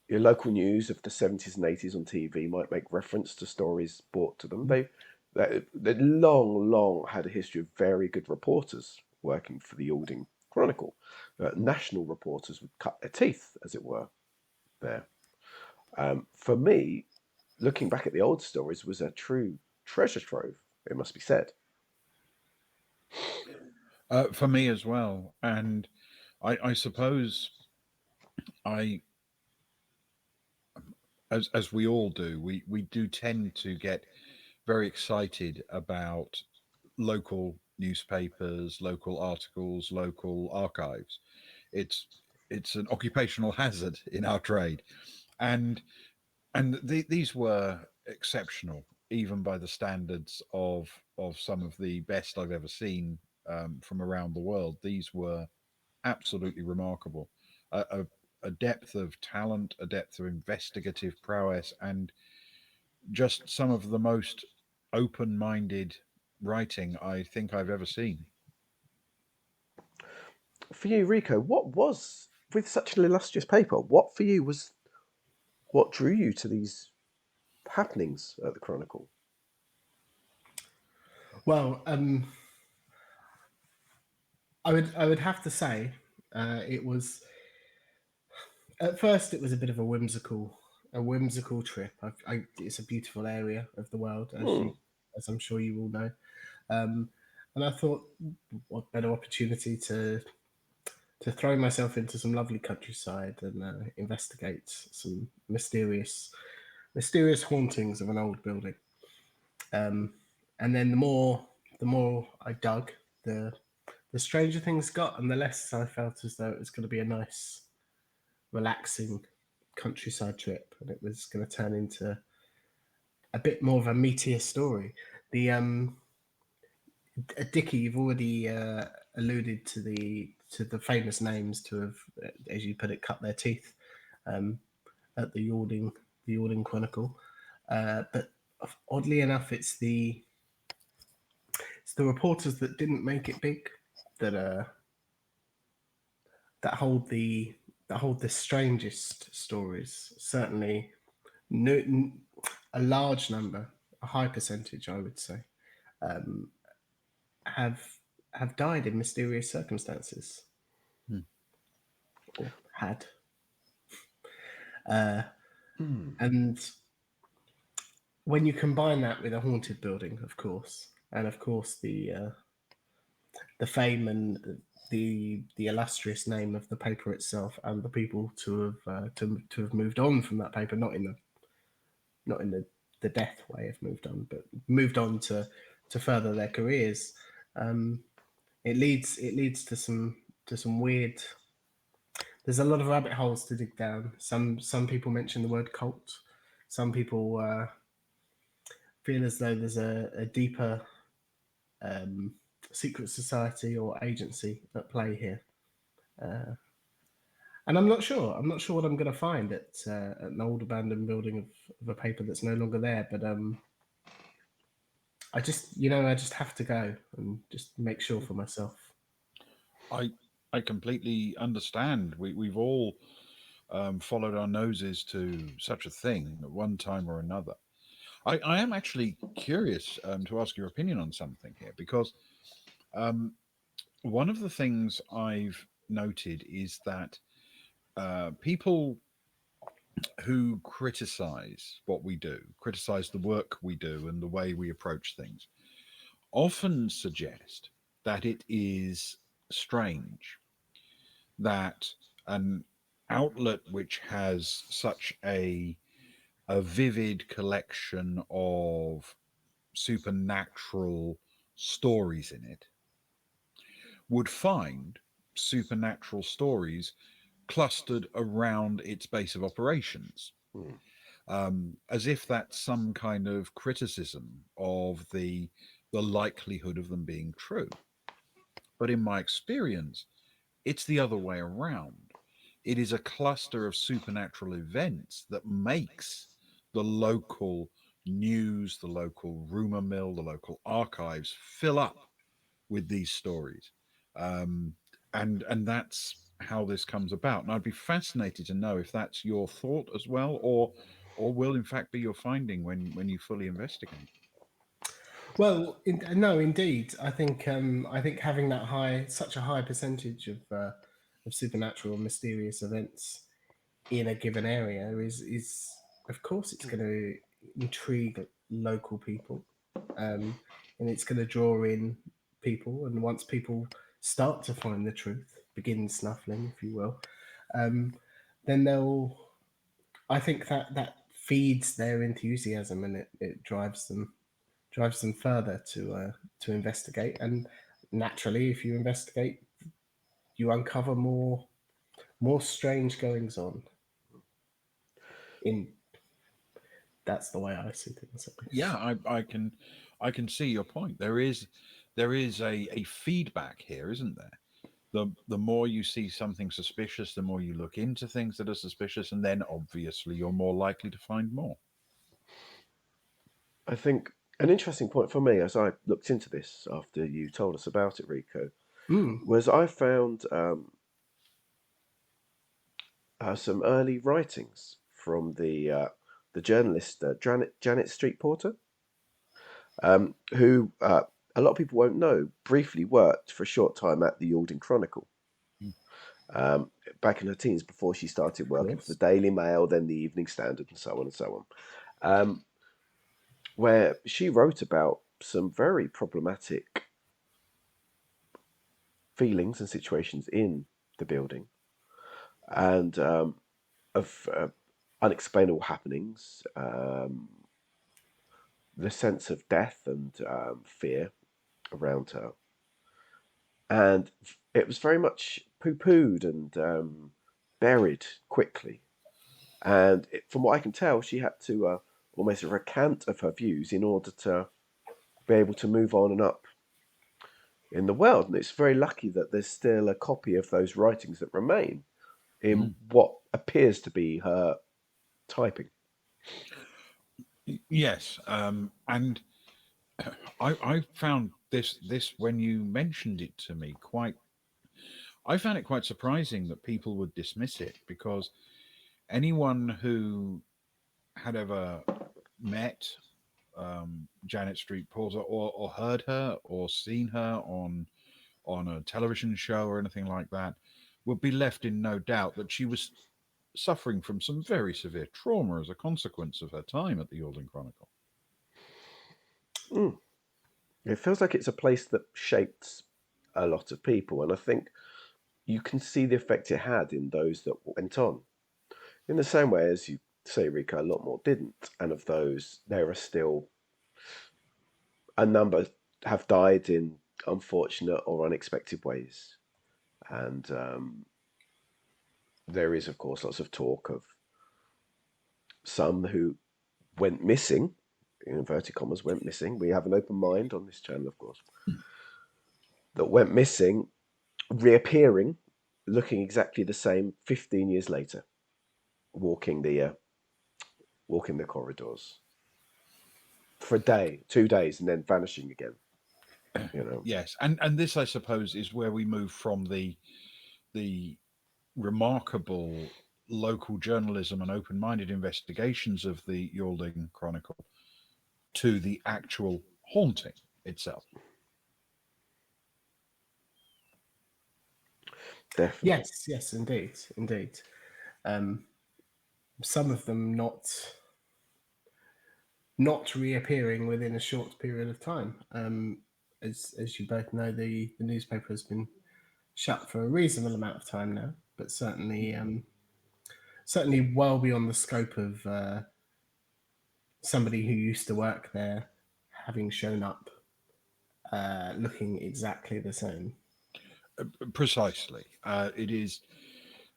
your local news of the 70s and 80s on TV might make reference to stories brought to them. They long had a history of very good reporters working for the Alding Chronicle. National reporters would cut their teeth, as it were, there. For me, looking back at the old stories was a true treasure trove, it must be said. For me as well, and I suppose I, as we all do, we do tend to get very excited about local newspapers, local articles, local archives. It's it's an occupational hazard in our trade, and these were exceptional, even by the standards of some of the best I've ever seen from around the world. These were absolutely remarkable. A, a, a depth of talent, a depth of investigative prowess, and just some of the most open-minded writing I think I've ever seen. For you, Rico, what was, with such an illustrious paper, what for you was what drew you to these happenings at the Chronicle? Well, I would have to say it was at first it was a bit of a whimsical trip. It's a beautiful area of the world, Hmm. as I'm sure you all know. Um, and I thought, what better opportunity to throw myself into some lovely countryside and investigate some mysterious hauntings of an old building. Um, and then the more I dug, the the stranger things got, and the less I felt as though it was going to be a nice, relaxing countryside trip, and it was going to turn into a bit more of a meatier story. The Dickie, you've already alluded to the famous names to have, as you put it, cut their teeth um, at the Yawning Chronicle. But oddly enough, it's the reporters that didn't make it big that that hold the strangest stories. Certainly, no, a large number, a high percentage, I would say, um, have have died in mysterious circumstances, Hmm. or had. Uh, Hmm. and when you combine that with a haunted building, of course, and of course the fame and the illustrious name of the paper itself, and the people to have moved on from that paper, not in the death way of moved on, but moved on to further their careers. Um, it leads to some weird. There's a lot of rabbit holes to dig down. Some people mention the word cult. Some people feel as though there's a deeper um, secret society or agency at play here. Uh, and I'm not sure. I'm not sure what I'm going to find at an old abandoned building of a paper that's no longer there. But I just have to go and just make sure for myself. I I completely understand. We've all followed our noses to such a thing at one time or another. I am actually curious to ask your opinion on something here because um, one of the things I've noted is that people who criticize what we do, criticize the work we do and the way we approach things, often suggest that it is strange that an outlet which has such a vivid collection of supernatural stories in it would find supernatural stories clustered around its base of operations, Hmm. as if that's some kind of criticism of the likelihood of them being true. But in my experience, it's the other way around. It is a cluster of supernatural events that makes the local news, the local rumor mill, the local archives fill up with these stories, um, and that's how this comes about. And I'd be fascinated to know if that's your thought as well, or will in fact be your finding when you fully investigate. Well, no, indeed. I think having that high, such a high percentage of supernatural and mysterious events in a given area is of course it's going to intrigue local people, um, and it's going to draw in people. And once people start to find the truth, begin snuffling, if you will, um, then they'll. I think that that feeds their enthusiasm, and it drives them further to investigate. And naturally, if you investigate, you uncover more strange goings on. In That's the way I see things, at Yeah, least. I can see your point. There is a feedback here, isn't there? The more you see something suspicious, the more you look into things that are suspicious, and then obviously you're more likely to find more. I think an interesting point for me as I looked into this after you told us about it, Rico, Mm, was I found some early writings from the journalist Janet Street Porter, who a lot of people won't know briefly worked for a short time at the Yalding Chronicle Mm. um, back in her teens before she started of working for the course. Daily Mail, then the Evening Standard, and so on and so on, where she wrote about some very problematic feelings and situations in the building and of unexplainable happenings, the sense of death and fear around her. And it was very much poo pooed and buried quickly. And from what I can tell, she had to almost recant of her views in order to be able to move on and up in the world. And it's very lucky that there's still a copy of those writings that remain in Mm. what appears to be her typing. Yes, and I found this when you mentioned it to me quite. I found it quite surprising that people would dismiss it because anyone who had ever met Janet Street Porter or heard her or seen her on a television show or anything like that would be left in no doubt that she was suffering from some very severe trauma as a consequence of her time at the Yalding Chronicle. Mm. It feels like it's a place that shaped a lot of people, and I think you can see the effect it had in those that went on. In the same way as you say, Rika, a lot more didn't, and of those, there are still a number have died in unfortunate or unexpected ways, and there is, of course, lots of talk of some who went missing. In inverted commas, went missing. We have an open mind on this channel, of course, that went missing, reappearing, looking exactly the same 15 years later, walking the corridors for a day, 2 days, and then vanishing again. You know, Yes, and this, I suppose, is where we move from the remarkable local journalism and open-minded investigations of the Yalding Chronicle to the actual haunting itself. definitely. Yes, yes, indeed, indeed. Um, some of them not reappearing within a short period of time. As you both know, the newspaper has been shut for a reasonable amount of time now, but certainly well beyond the scope of somebody who used to work there having shown up looking exactly the same. Precisely. It is.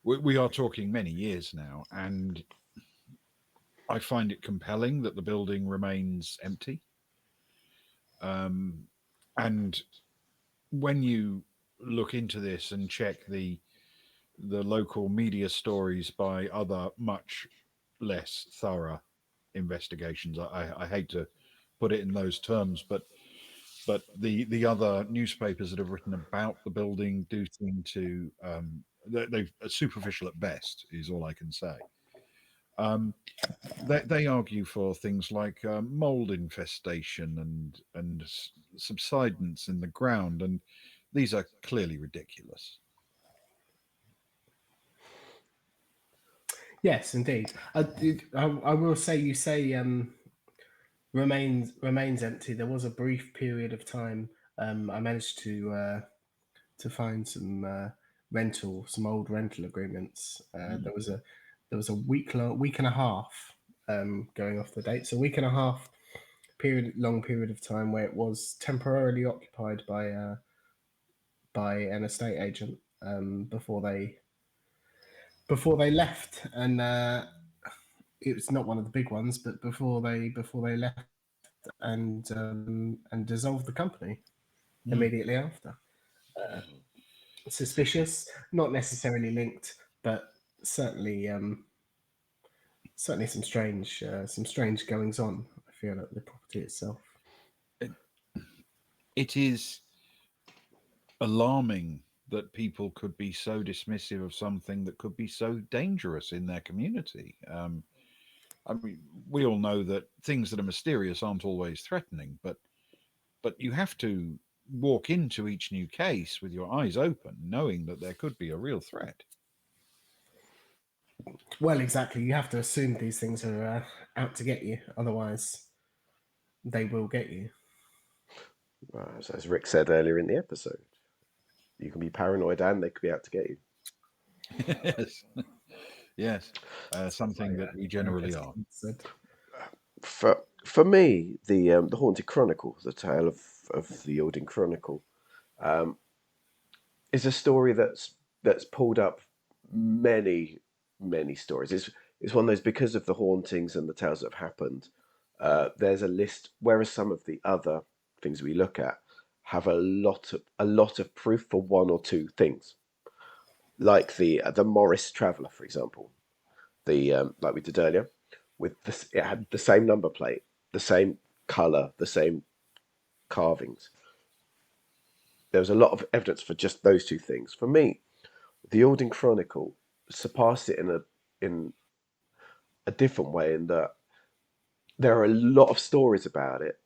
We are talking many years now, and I find it compelling that the building remains empty. Um, and when you look into this and check the local media stories by other much less thorough investigations. I hate to put it in those terms, but the other newspapers that have written about the building do seem to they're superficial at best, is all I can say. Um, they argue for things like mold infestation and subsidence in the ground, and these are clearly ridiculous. Yes, indeed. I will say, you say remains empty. There was a brief period of time. I managed to find some old rental agreements. There was a week and a half going off the date. So a week and a half long period of time where it was temporarily occupied by an estate agent before they left, and it was not one of the big ones, but before they left and dissolved the company Mm. immediately after. Suspicious, not necessarily linked, but certainly certainly some strange goings on. I feel at the property itself. It, it is alarming that people could be so dismissive of something that could be so dangerous in their community. I mean, we all know that things that are mysterious aren't always threatening, but you have to walk into each new case with your eyes open, knowing that there could be a real threat. Well, exactly. You have to assume these things are out to get you, otherwise they will get you. As Rick said earlier in the episode, you can be paranoid and they could be out to get you. Yes, yes, Sounds like something that we an generally interesting are. episode. For me, the Haunted Chronicle, the tale of the Yielding Chronicle, um, is a story that's pulled up many stories. It's one of those, because of the hauntings and the tales that have happened. There's a list, whereas some of the other things we look at have a lot of proof for one or two things, like the Morris Traveller, for example. The Like we did earlier, with this, it had the same number plate, the same color, the same carvings. There was a lot of evidence for just those two things. For me, the Alden Chronicle surpassed it in a different way, in that there are a lot of stories about it,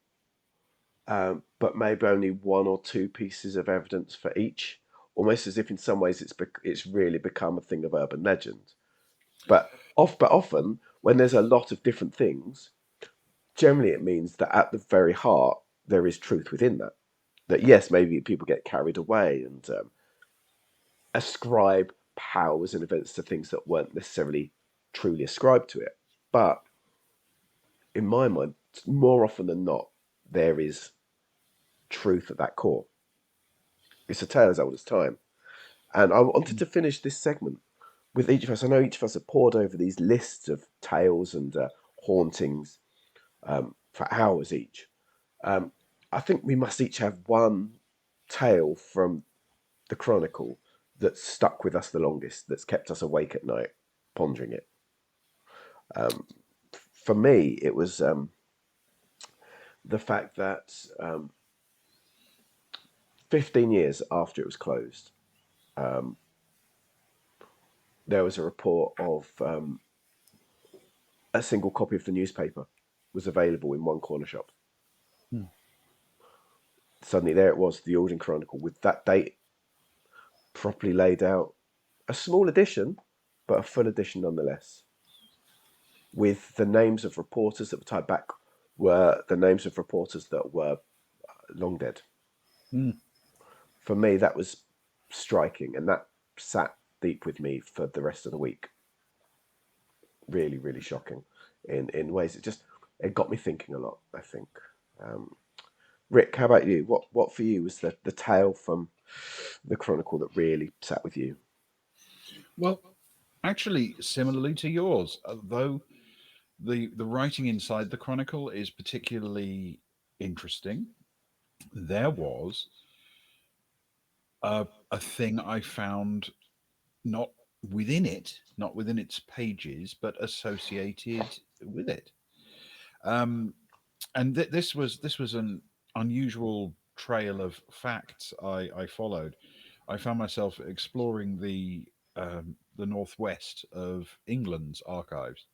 but maybe only one or two pieces of evidence for each. Almost as if, in some ways, it's really become a thing of urban legend. But often, when there's a lot of different things, generally it means that at the very heart there is truth within that. That, yes, maybe people get carried away and ascribe powers and events to things that weren't necessarily truly ascribed to it. But in my mind, more often than not, there is truth at that core. It's a tale as old as time. And I wanted to finish this segment with each of us. I know each of us have pored over these lists of tales and hauntings for hours each. Um, I think we must each have one tale from the Chronicle that's stuck with us the longest, that's kept us awake at night pondering it. Um, for me, it was the fact that 15 years after it was closed, um, there was a report of a single copy of the newspaper was available in one corner shop. Hmm. Suddenly, there it was, the Alden Chronicle, with that date properly laid out. A small edition, but a full edition nonetheless, with the names of reporters that were tied back, were the names of reporters that were long dead. Hmm. For me, that was striking, and that sat deep with me for the rest of the week. Really, really shocking in ways. It got me thinking a lot, I think. Um, Rick, how about you? What for you was the tale from the Chronicle that really sat with you? Well, actually, similarly to yours, though the writing inside the chronicle is particularly interesting. There was a thing I found, not not within its pages, but associated with it. And this was an unusual trail of facts I followed. I found myself exploring the northwest of England's archives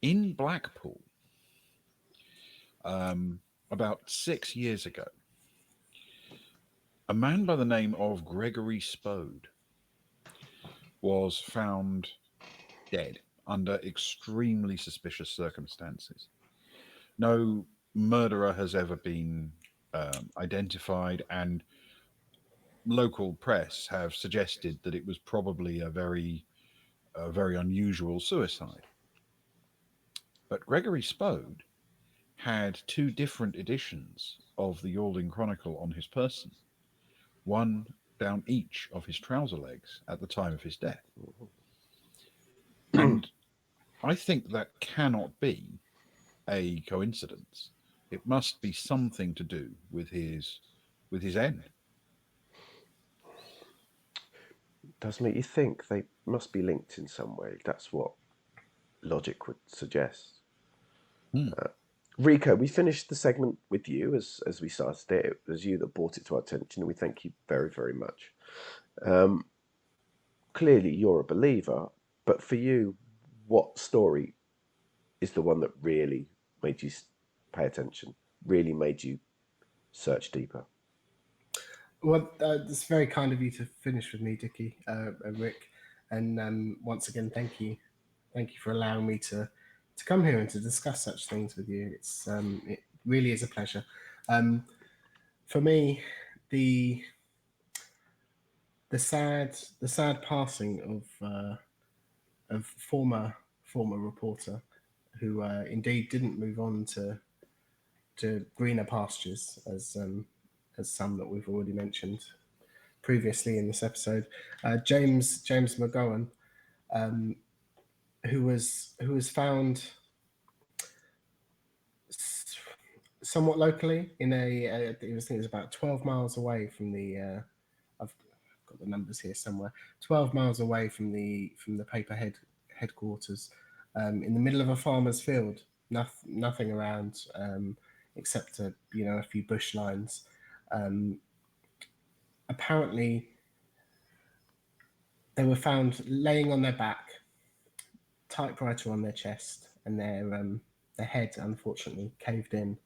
in Blackpool um, about 6 years ago. A man by the name of Gregory Spode was found dead under extremely suspicious circumstances. No murderer has ever been identified, and local press have suggested that it was probably a very unusual suicide. But Gregory Spode had two different editions of the Yalding Chronicle on his person, one down each of his trouser legs at the time of his death. And I think that cannot be a coincidence. It must be something to do with his end. Does make you think they must be linked in some way. That's what logic would suggest. Hmm. Rico, we finished the segment with you as we started it. It was you that brought it to our attention, and we thank you very, very much. Um, Clearly, you're a believer, but for you, what story is the one that really made you pay attention, really made you search deeper? Well, it's very kind of you to finish with me, Dickie, Rick, and once again, thank you for allowing me to come here and to discuss such things with you. It really is a pleasure. Um, for me, the the sad passing of former reporter who indeed didn't move on to greener pastures as some that we've already mentioned previously in this episode. James McGowan, um, who was found somewhat locally in I think it was about 12 miles away from the. I've got the numbers here somewhere. 12 miles away from the paper headquarters, in the middle of a farmer's field. Nothing around except a few bush lines. Um, Apparently, they were found laying on their back, typewriter on their chest, and their head unfortunately caved in,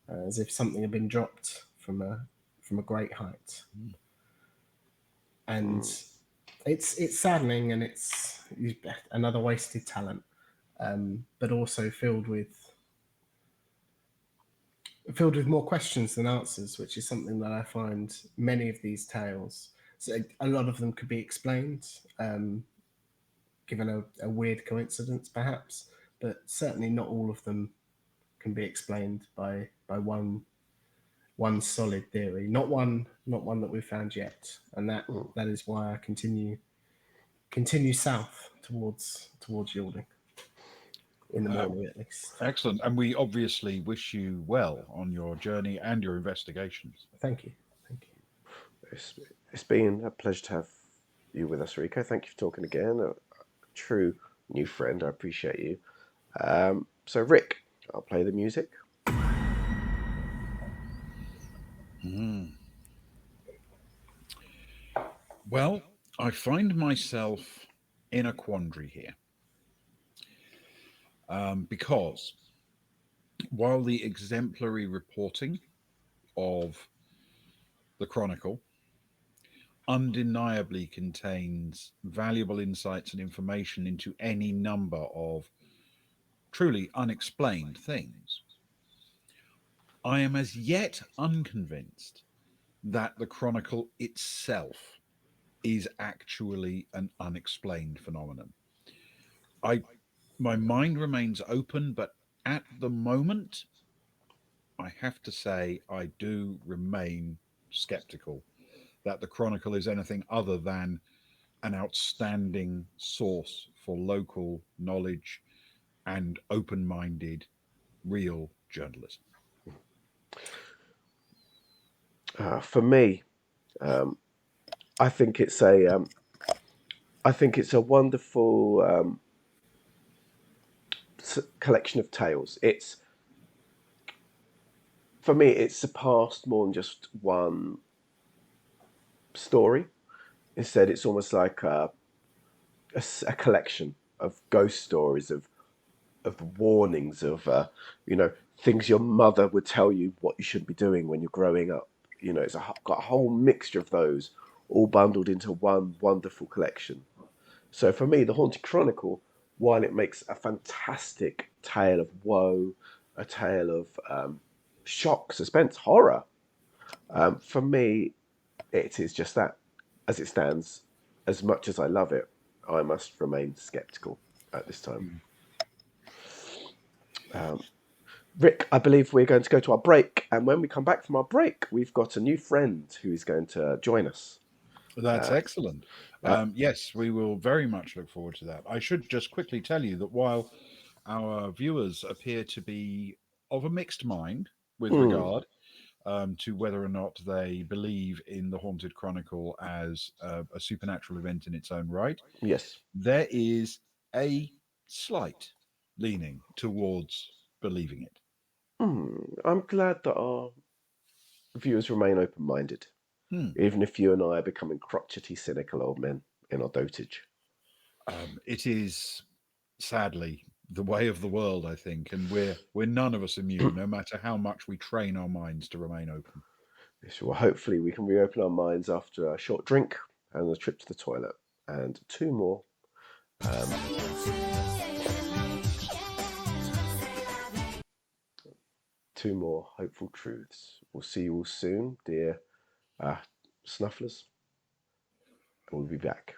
as if something had been dropped from a great height. And Mm. it's saddening, and it's another wasted talent, but also filled with more questions than answers, which is something that I find many of these tales. So a lot of them could be explained, given a weird coincidence, perhaps, but certainly not all of them can be explained by one solid theory. Not one that we've found yet, and Mm. that is why I continue south towards Yalding in the Uh, morning at least. Excellent. And we obviously wish you well on your journey and your investigations. Thank you, thank you. It's, it's been a pleasure to have you with us, Rico. Thank you for talking again. A true new friend. I appreciate you. So, Rick, I'll play the music. Mm. Well, I find myself in a quandary here because while the exemplary reporting of the Chronicle undeniably contains valuable insights and information into any number of truly unexplained things, I am as yet unconvinced that the Chronicle itself is actually an unexplained phenomenon. I My mind remains open, but at the moment, I have to say I do remain skeptical that the Chronicle is anything other than an outstanding source for local knowledge and open minded, real journalism. For me, um, I think it's a wonderful collection of tales. It's for me, it's surpassed more than just one story. Instead, it's almost like a collection of ghost stories of warnings of things your mother would tell you what you should be doing when you're growing up. It's got a whole mixture of those all bundled into one wonderful collection. So for me, the Haunted Chronicle, while it makes a fantastic tale of woe, a tale of shock, suspense, horror, for me, it is just that. As it stands, as much as I love it, I must remain skeptical at this time. Rick, I believe we're going to go to our break, and when we come back from our break, we've got a new friend who is going to join us. That's excellent. Yes, we will very much look forward to that. I should just quickly tell you that while our viewers appear to be of a mixed mind with regard to whether or not they believe in the Haunted Chronicle as a supernatural event in its own right, Yes. there is a slight leaning towards believing it. I'm glad that our viewers remain open-minded, even if you and I are becoming crotchety, cynical old men in our dotage. It is sadly the way of the world, I think, and we're none of us immune, no matter how much we train our minds to remain open. Yes, well, hopefully we can reopen our minds after a short drink and a trip to the toilet, and two more. Two more hopeful truths. We'll see you all soon, dear snufflers. And we'll be back.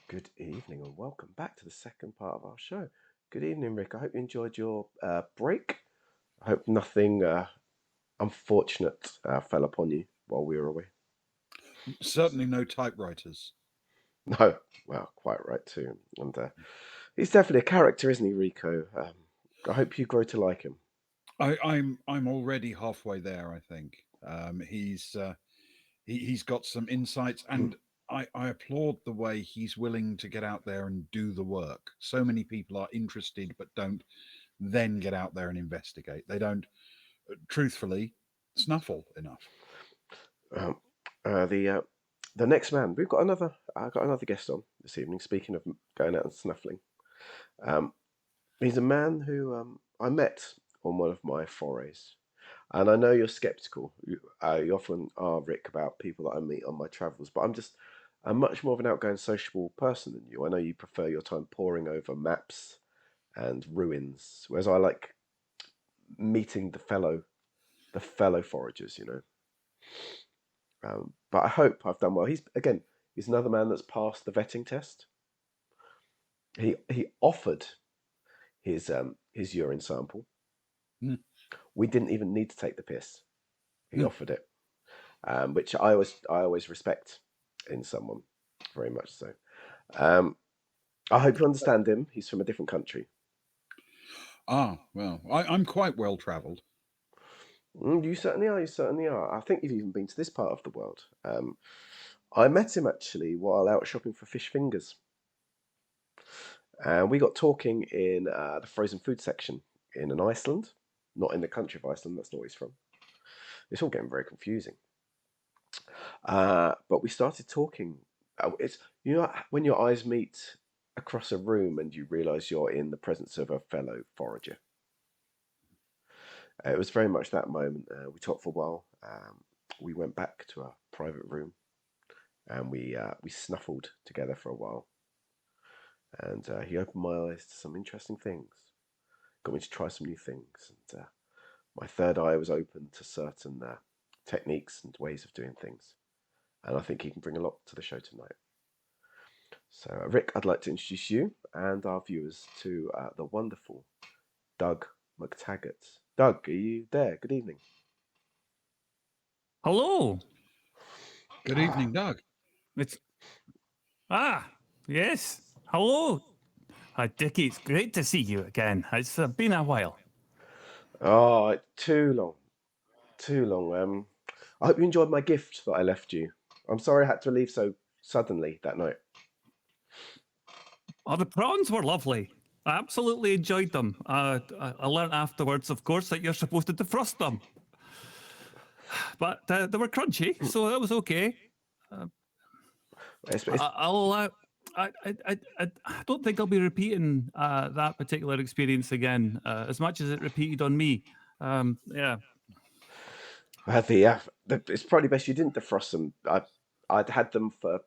Good evening and welcome back to the second part of our show. Good evening, Rick. I hope you enjoyed your break. I hope nothing unfortunate fell upon you while we were away. Certainly no typewriters. No, well, quite right too. And he's definitely a character, isn't he, Rico? I hope you grow to like him. I'm already halfway there. I think he's got some insights, and I applaud the way he's willing to get out there and do the work. So many people are interested but don't then get out there and investigate. They don't, truthfully, snuffle enough. Um, the next man, we've got another. I got another guest on this evening. Speaking of going out and snuffling, um, he's a man who I met on one of my forays. And I know you're skeptical. You often are, Rick, about people that I meet on my travels, but I'm much more of an outgoing, sociable person than you. I know you prefer your time poring over maps and ruins, whereas I like meeting the fellow foragers. But I hope I've done well. He's another man that's passed the vetting test. He offered his urine sample. Mm. We didn't even need to take the piss. He Mm. offered it. Which I always respect in someone, very much so. I hope you understand him. He's from a different country. Well, I'm quite well travelled. You certainly are. You certainly are. I think you've even been to this part of the world. I met him actually while out shopping for fish fingers, and we got talking in the frozen food section in Iceland, not in the country of Iceland. That's not where he's from. It's all getting very confusing. But we started talking. It's when your eyes meet across a room and you realise you're in the presence of a fellow forager. It was very much that moment. We talked for a while. We went back to our private room and we snuffled together for a while. And he opened my eyes to some interesting things. Got me to try some new things. And my third eye was open to certain techniques and ways of doing things. And I think he can bring a lot to the show tonight. So, Rick, I'd like to introduce you and our viewers to the wonderful Doug McTaggart. Doug, are you there? Good evening. Hello. Good evening, Doug. It's yes. Hello. Dickie, it's great to see you again. It's been a while. Oh, too long. Too long. I hope you enjoyed my gift that I left you. I'm sorry I had to leave so suddenly that night. Oh, the prawns were lovely. I absolutely enjoyed them. I learned afterwards, of course, that you're supposed to defrost them. But they were crunchy, so that was okay. I don't think I'll be repeating that particular experience again, as much as it repeated on me. Yeah. It's probably best you didn't defrost them. I'd had them for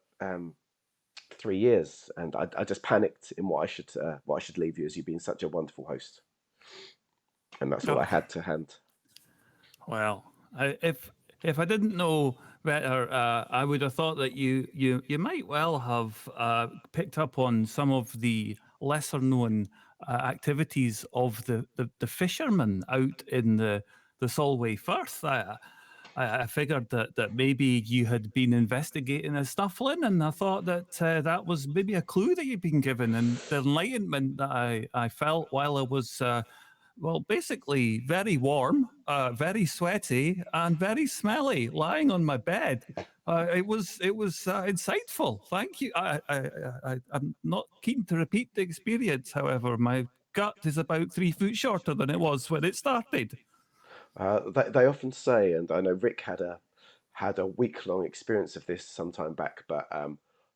3 years, and I just panicked in what I should leave you, as you've been such a wonderful host, and that's all I had to hand. Well, if I didn't know better, I would have thought that you might well have picked up on some of the lesser known activities of the fishermen out in the Solway Firth. I figured that maybe you had been investigating a snuffling, and I thought that that was maybe a clue that you'd been given, and the enlightenment that I felt while I was. Well, basically, very warm, very sweaty, and very smelly, lying on my bed. It was insightful. Thank you. I'm not keen to repeat the experience. However, my gut is about 3 foot shorter than it was when it started. They often say, and I know Rick had a week-long experience of this some time back, but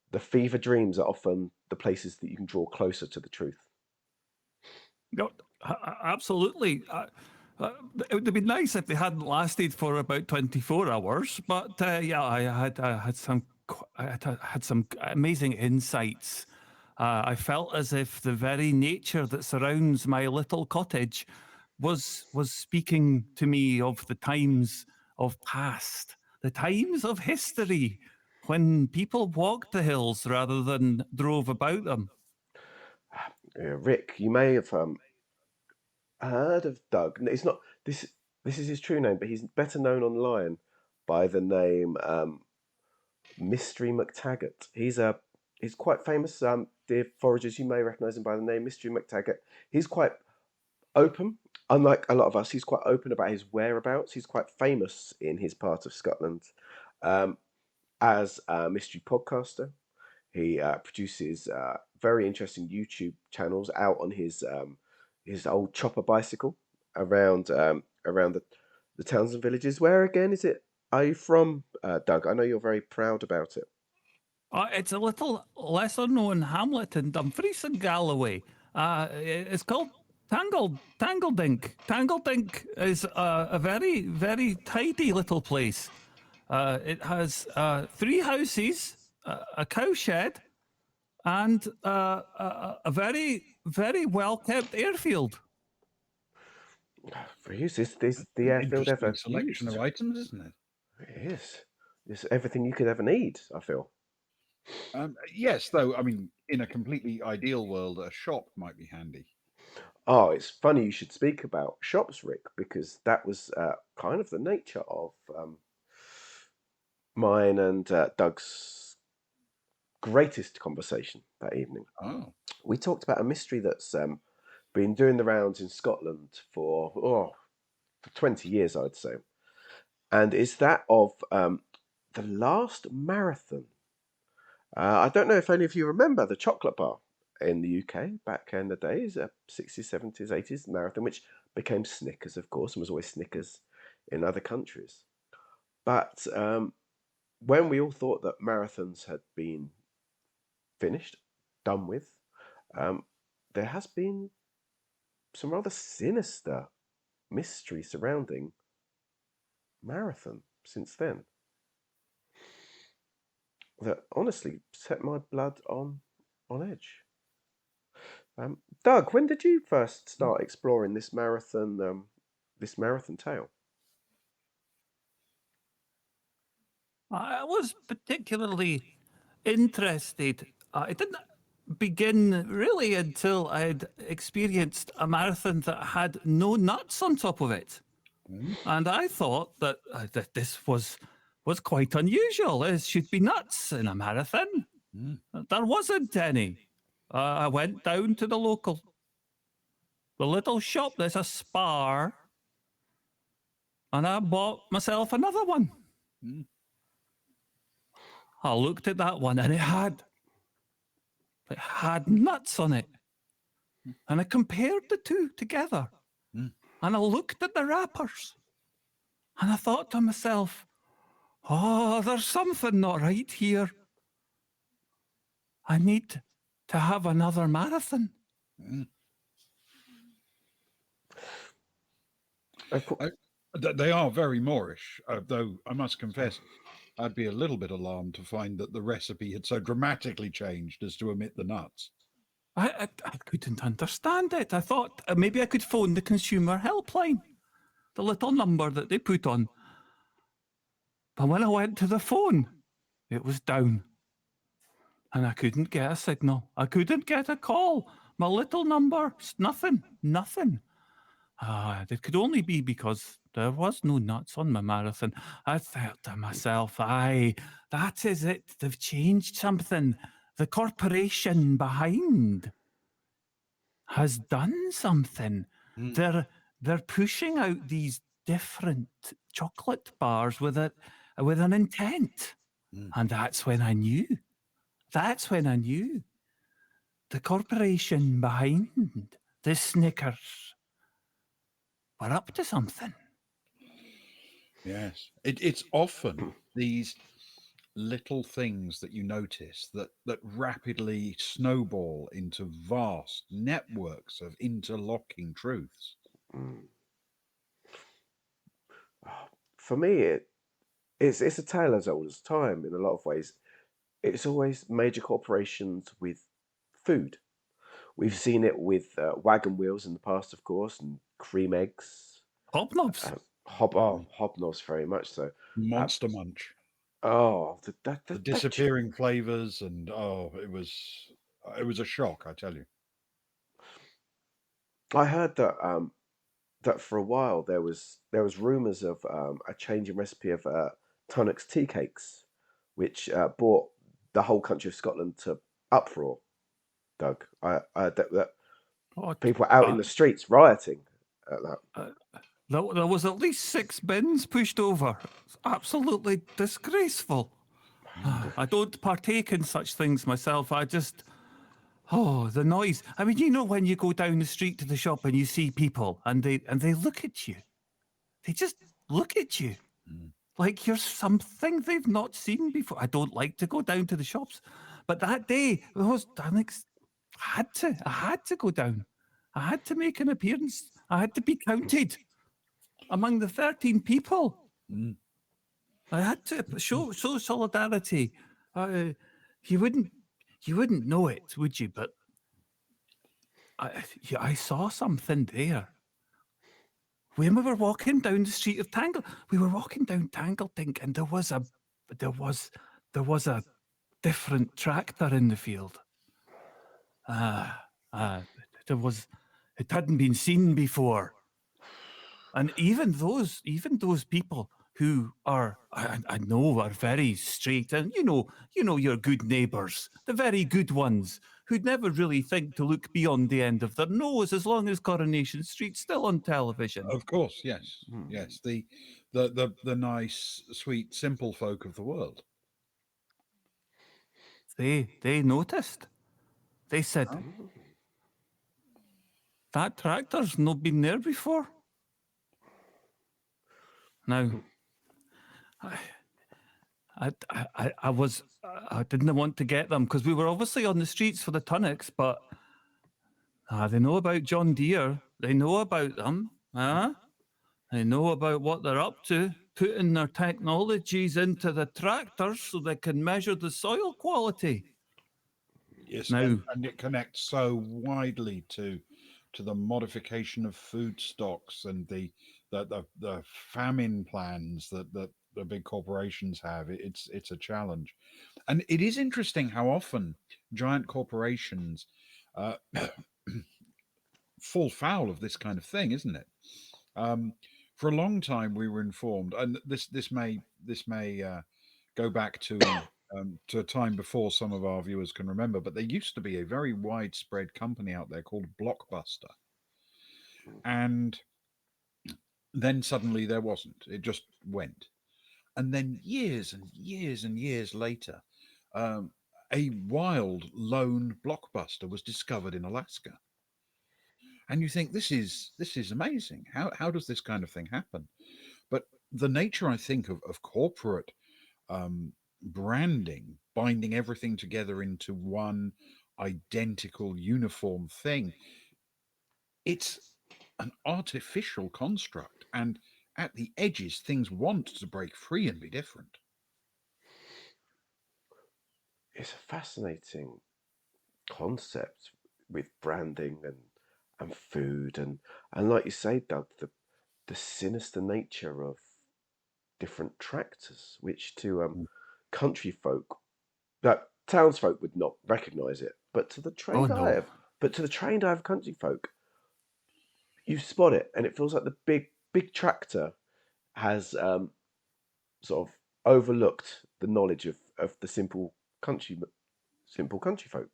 the fever dreams are often the places that you can draw closer to the truth. No, absolutely. It would have been nice if they hadn't lasted for about 24 hours. But yeah, I had some amazing insights. I felt as if the very nature that surrounds my little cottage was speaking to me of the times of past, the times of history. when people walked the hills rather than drove about them. Rick, you may have heard of Doug. It's not this. This is his true name, but he's better known online by the name Mystery McTaggart. He's quite famous. Dear foragers, you may recognise him by the name Mystery McTaggart. He's quite open. Unlike a lot of us, he's quite open about his whereabouts. He's quite famous in his part of Scotland um, as a mystery podcaster. He produces very interesting YouTube channels out on his old chopper bicycle around the towns and villages. Where again is it? Are you from, Doug? I know you're very proud about it. It's a little lesser known hamlet in Dumfries and Galloway. It's called Tangledink. Tangledink is a very, very tidy little place. It has 3 houses, a cowshed, and a very, very well kept airfield. For you, this the An airfield interesting ever selection used? of items, isn't it? It is. It's everything you could ever need. I feel. Yes, though, I mean, in a completely ideal world, a shop might be handy. Oh, it's funny you should speak about shops, Rick, because that was kind of the nature of mine and Doug's greatest conversation that evening. Oh, We talked about a mystery that's been doing the rounds in Scotland for 20 years, I'd say. And it's that of the last marathon. I don't know if any of you remember the chocolate bar in the UK back in the days, 60s, 70s, 80s marathon, which became Snickers, of course, and was always Snickers in other countries. But when we all thought that marathons had been finished, done with, there has been some rather sinister mystery surrounding marathon since then that honestly set my blood on edge. Doug, when did you first start exploring this marathon tale? I was particularly interested. It didn't begin really until I'd experienced a marathon that had no nuts on top of it. And I thought that this was quite unusual. There should be nuts in a marathon. There wasn't any. I went down to the little shop. There's a Spar, and I bought myself another one. I looked at that one, and it had nuts on it. And I compared the two together. And I looked at the wrappers. And I thought to myself, oh, there's something not right here. I need to have another marathon. They are very Moorish, though I must confess, I'd be a little bit alarmed to find that the recipe had so dramatically changed as to omit the nuts. I couldn't understand it. I thought maybe I could phone the consumer helpline, the little number that they put on. But when I went to the phone, it was down. And I couldn't get a signal. I couldn't get a call. My little number, nothing. It could only be because there was no nuts on my marathon. I thought to myself, aye, that is it. They've changed something. The corporation behind has done something. They're pushing out these different chocolate bars with an intent. And that's when I knew. The corporation behind the Snickers were up to something. Yes, it's often these little things that you notice that rapidly snowball into vast networks of interlocking truths. For me, it's a tale as old as time in a lot of ways. It's always major corporations with food. We've seen it with wagon wheels in the past, of course, and cream eggs. Hobnobs. Hobnobs, very much so. Monster Munch. Oh, The disappearing flavors, and it was a shock, I tell you. I heard that that for a while there was rumours of a change in recipe of Tunnock's tea cakes, which brought the whole country of Scotland to uproar. Doug, I that What? people were out in the streets rioting at that. There was at least 6 bins pushed over. It's absolutely disgraceful. I don't partake in such things myself. I just, the noise. I mean, when you go down the street to the shop and you see people and they look at you, they just look at you like you're something they've not seen before. I don't like to go down to the shops, but that day, I had to go down. I had to make an appearance. I had to be counted among the 13 people. Mm. I had to show solidarity. You wouldn't know it, would you? But I saw something there. When we were walking down the street of we were walking down Tangletink, and there was a different tractor in the field. It hadn't been seen before. And even those people who are, I know, are very straight, and your good neighbours, the very good ones, who'd never really think to look beyond the end of their nose as long as Coronation Street's still on television. Of course, yes, yes. The nice, sweet, simple folk of the world. They noticed. They said, that tractor's not been there before. Now, I didn't want to get them because we were obviously on the streets for the Tunnocks, but they know about John Deere. They know about them. They know about what they're up to, putting their technologies into the tractors so they can measure the soil quality. Yes, Now, and it connects so widely to the modification of food stocks and the famine plans that the big corporations have. It's a challenge, and it is interesting how often giant corporations fall foul of this kind of thing, isn't it? For a long time, we were informed, and this may go back to a time before some of our viewers can remember, but there used to be a very widespread company out there called Blockbuster, and then suddenly there wasn't. It just went, and then years and years and years later, a wild lone Blockbuster was discovered in Alaska. And you think this is amazing. How does this kind of thing happen? But the nature, I think, of corporate branding, binding everything together into one identical, uniform thing, it's an artificial construct. And at the edges, things want to break free and be different. It's a fascinating concept with branding and food and like you say, Doug, the sinister nature of different tractors, which to country folk, that townsfolk would not recognise it, but to the trained eye of country folk, you spot it, and it feels like the big tractor has sort of overlooked the knowledge of the simple country folk.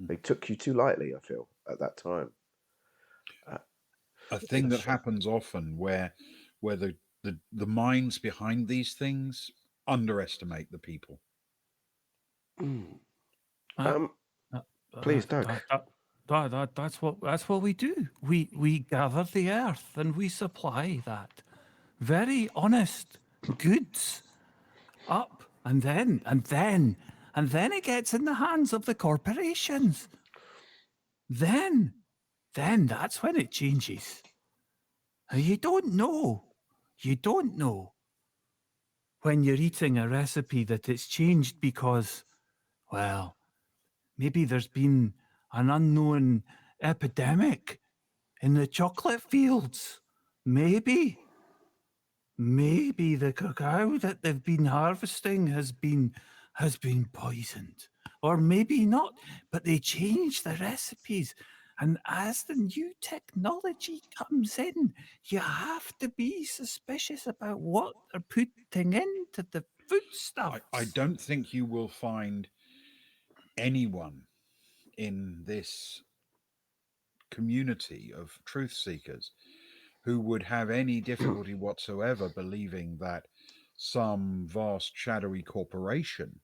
They took you too lightly, I feel, at that time. A thing that happens often where the minds behind these things underestimate the people. Please, Doug. That's what we do. We gather the earth and we supply that very honest goods up, and then it gets in the hands of the corporations. Then that's when it changes. You don't know when you're eating a recipe that it's changed because, well, maybe there's been an unknown epidemic in the chocolate fields. Maybe. maybe the cacao that they've been harvesting has been poisoned, or maybe not. But they change the recipes, and as the new technology comes in, you have to be suspicious about what they're putting into the foodstuffs. I don't think you will find anyone in this community of truth seekers who would have any difficulty whatsoever believing that some vast shadowy corporation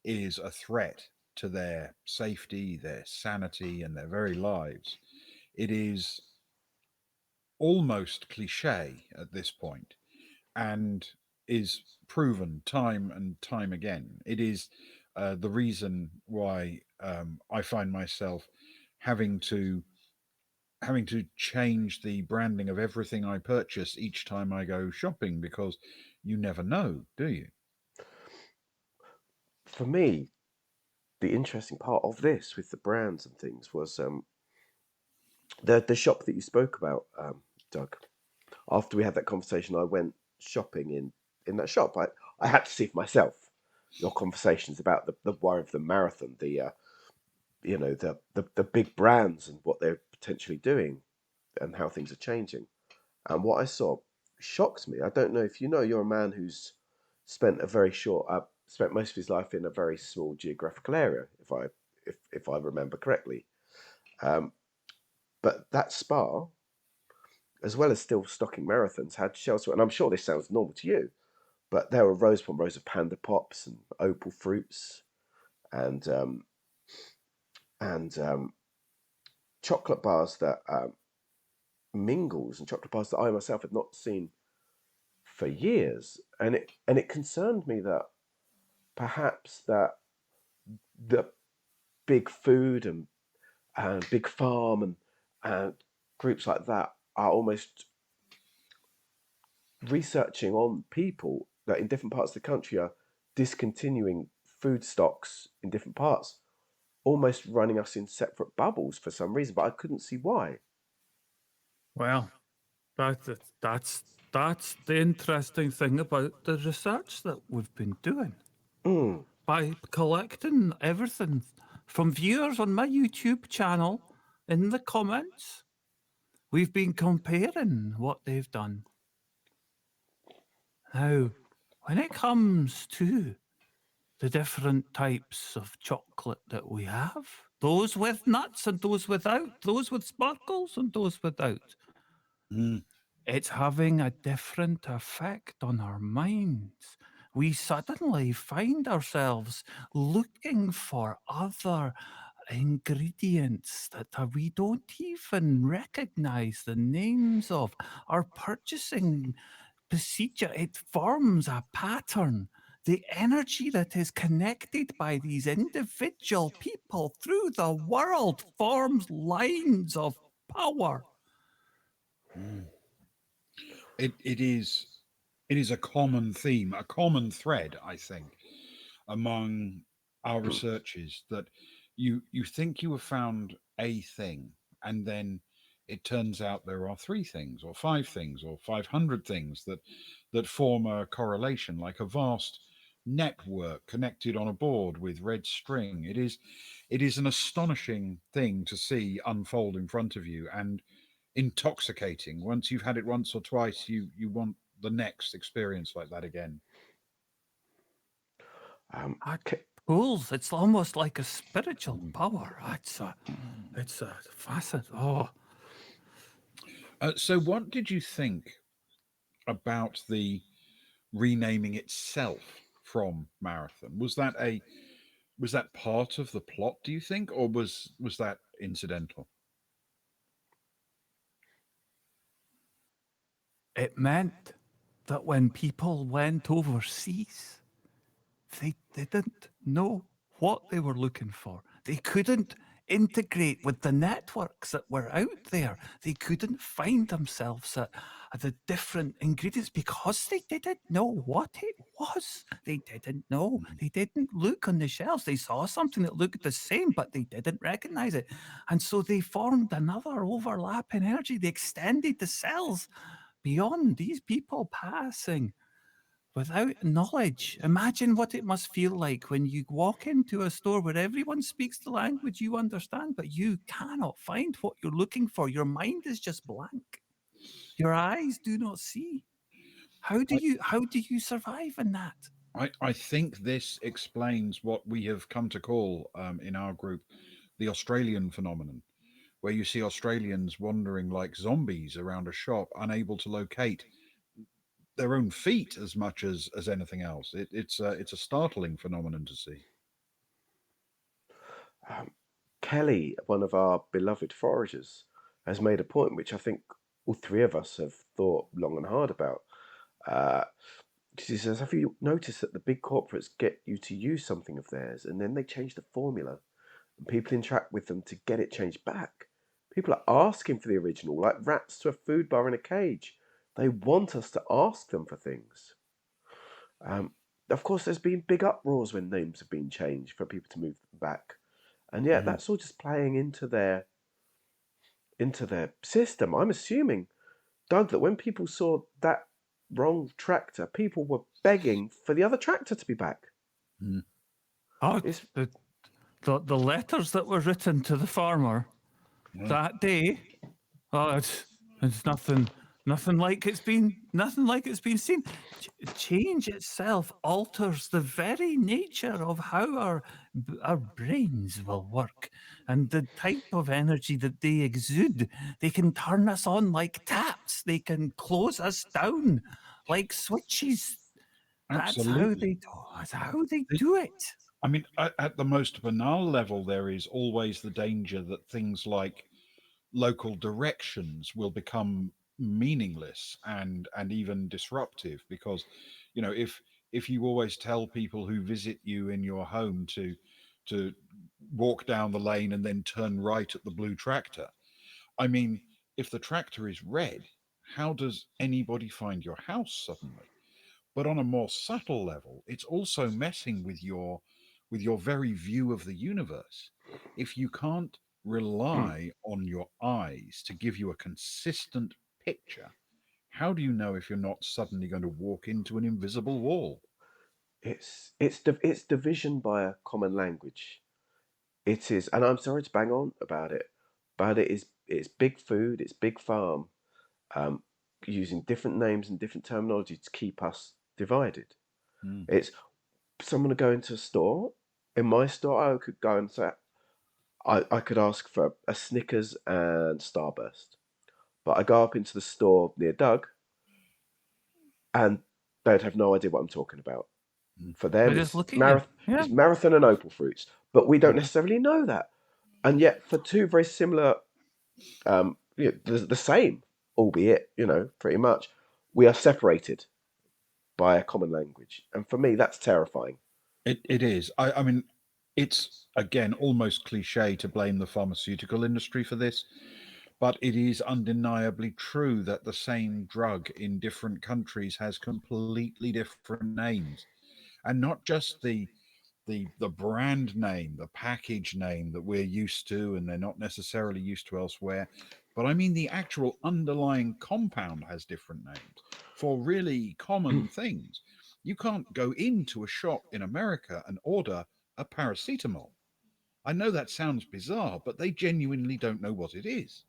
is a threat to their safety, their sanity, and their very lives. It is almost cliche at this point and is proven time and time again. It is the reason why I find myself having to change the branding of everything I purchase each time I go shopping, because you never know, do you? For me, the interesting part of this with the brands and things was the shop that you spoke about, Doug. After we had that conversation, I went shopping in that shop. I had to see for myself your conversations about the worry of the marathon, the big brands and what they're potentially doing and how things are changing. And what I saw shocked me. I don't know if you know, you're a man who's spent most of his life in a very small geographical area, if I remember correctly. Um, but that spa, as well as still stocking marathons, had shelves. And I'm sure this sounds normal to you, but there were rows upon rows of panda pops and opal fruits and and chocolate bars that mingles and chocolate bars that I myself had not seen for years, and it concerned me that perhaps that the big food and big farm and groups like that are almost researching on people that in different parts of the country are discontinuing food stocks in different parts, almost running us in separate bubbles for some reason, but I couldn't see why. Well, that's the interesting thing about the research that we've been doing. Mm. By collecting everything from viewers on my YouTube channel in the comments, we've been comparing what they've done. Now, when it comes to the different types of chocolate that we have, those with nuts and those without, those with sparkles and those without, Mm. it's having a different effect on our minds. We suddenly find ourselves looking for other ingredients that we don't even recognize the names of. Our purchasing procedure, it forms a pattern. The energy that is connected by these individual people through the world forms lines of power. Mm. It is a common theme, a common thread, I think, among our researches, that you think you have found a thing, and then it turns out there are three things or five things or 500 things that form a correlation, like a vast network connected on a board with red string. It is an astonishing thing to see unfold in front of you, and intoxicating. Once you've had it once or twice, you want the next experience like that again. Um, It ca- pulls. It's almost like a spiritual power. It's a facet. Oh, So, what did you think about the renaming itself from Marathon? Was that part of the plot? Do you think, or was that incidental? it meant that when people went overseas, they didn't know what they were looking for. They couldn't integrate with the networks that were out there. They couldn't find themselves at the different ingredients because they didn't know what it was. They didn't know. They didn't look on the shelves. They saw something that looked the same, but they didn't recognize it. And so they formed another overlapping energy. They extended the cells beyond these people passing without knowledge. Imagine what it must feel like when you walk into a store where everyone speaks the language you understand, but you cannot find what you're looking for. Your mind is just blank. Your eyes do not see. How do you survive in that? I think this explains what we have come to call in our group the Australian phenomenon, where you see Australians wandering like zombies around a shop, unable to locate their own feet as much as anything else. It's a startling phenomenon to see. Um, Kelly, one of our beloved foragers, has made a point which I think all three of us have thought long and hard about. Uh, she says, have you noticed that the big corporates get you to use something of theirs and then they change the formula and people interact with them to get it changed back? People are asking for the original, like rats to a food bar in a cage. They want us to ask them for things. Um, of course, there's been big uproars when names have been changed for people to move back, and yet Mhm. that's all just playing into their system. I'm assuming, Doug, that when people saw that wrong tractor, people were begging for the other tractor to be back. Mhm. Oh, It's the letters that were written to the farmer Yeah. that day. Oh, it's nothing like it's been seen. Change itself alters the very nature of how our brains will work, and the type of energy that they exude. They can turn us on like taps. They can close us down like switches. Absolutely. That's how they The- do it. I mean, at the most banal level, there is always the danger that things like local directions will become meaningless and even disruptive because, if you always tell people who visit you in your home to walk down the lane and then turn right at the blue tractor, I mean, if the tractor is red, how does anybody find your house suddenly? But on a more subtle level, it's also messing with your very view of the universe. If you can't rely on your eyes to give you a consistent picture, how do you know if you're not suddenly going to walk into an invisible wall? it's division by a common language. It is, and I'm sorry to bang on about it, but it's big food, it's big farm, um, using different names and different terminology to keep us divided. Mm, It's someone to go into a store. In my store, I could go and say, I could ask for a Snickers and Starburst. But I go up into the store near Doug and they'd have no idea what I'm talking about. mm, For They them, just it's look at you. Yeah. marathon and opal fruits. But we don't mhm, necessarily know that. And yet, for two very similar, the same, albeit, pretty much, we are separated by a common language. And for me, that's terrifying. it is. I mean, it's again almost cliche to blame the pharmaceutical industry for this, but it is undeniably true that the same drug in different countries has completely different names, and not just the brand name, the package name that we're used to and they're not necessarily used to elsewhere, but I mean the actual underlying compound has different names for really common things. You can't go into a shop in America and order a paracetamol. I know that sounds bizarre, but they genuinely don't know what it is.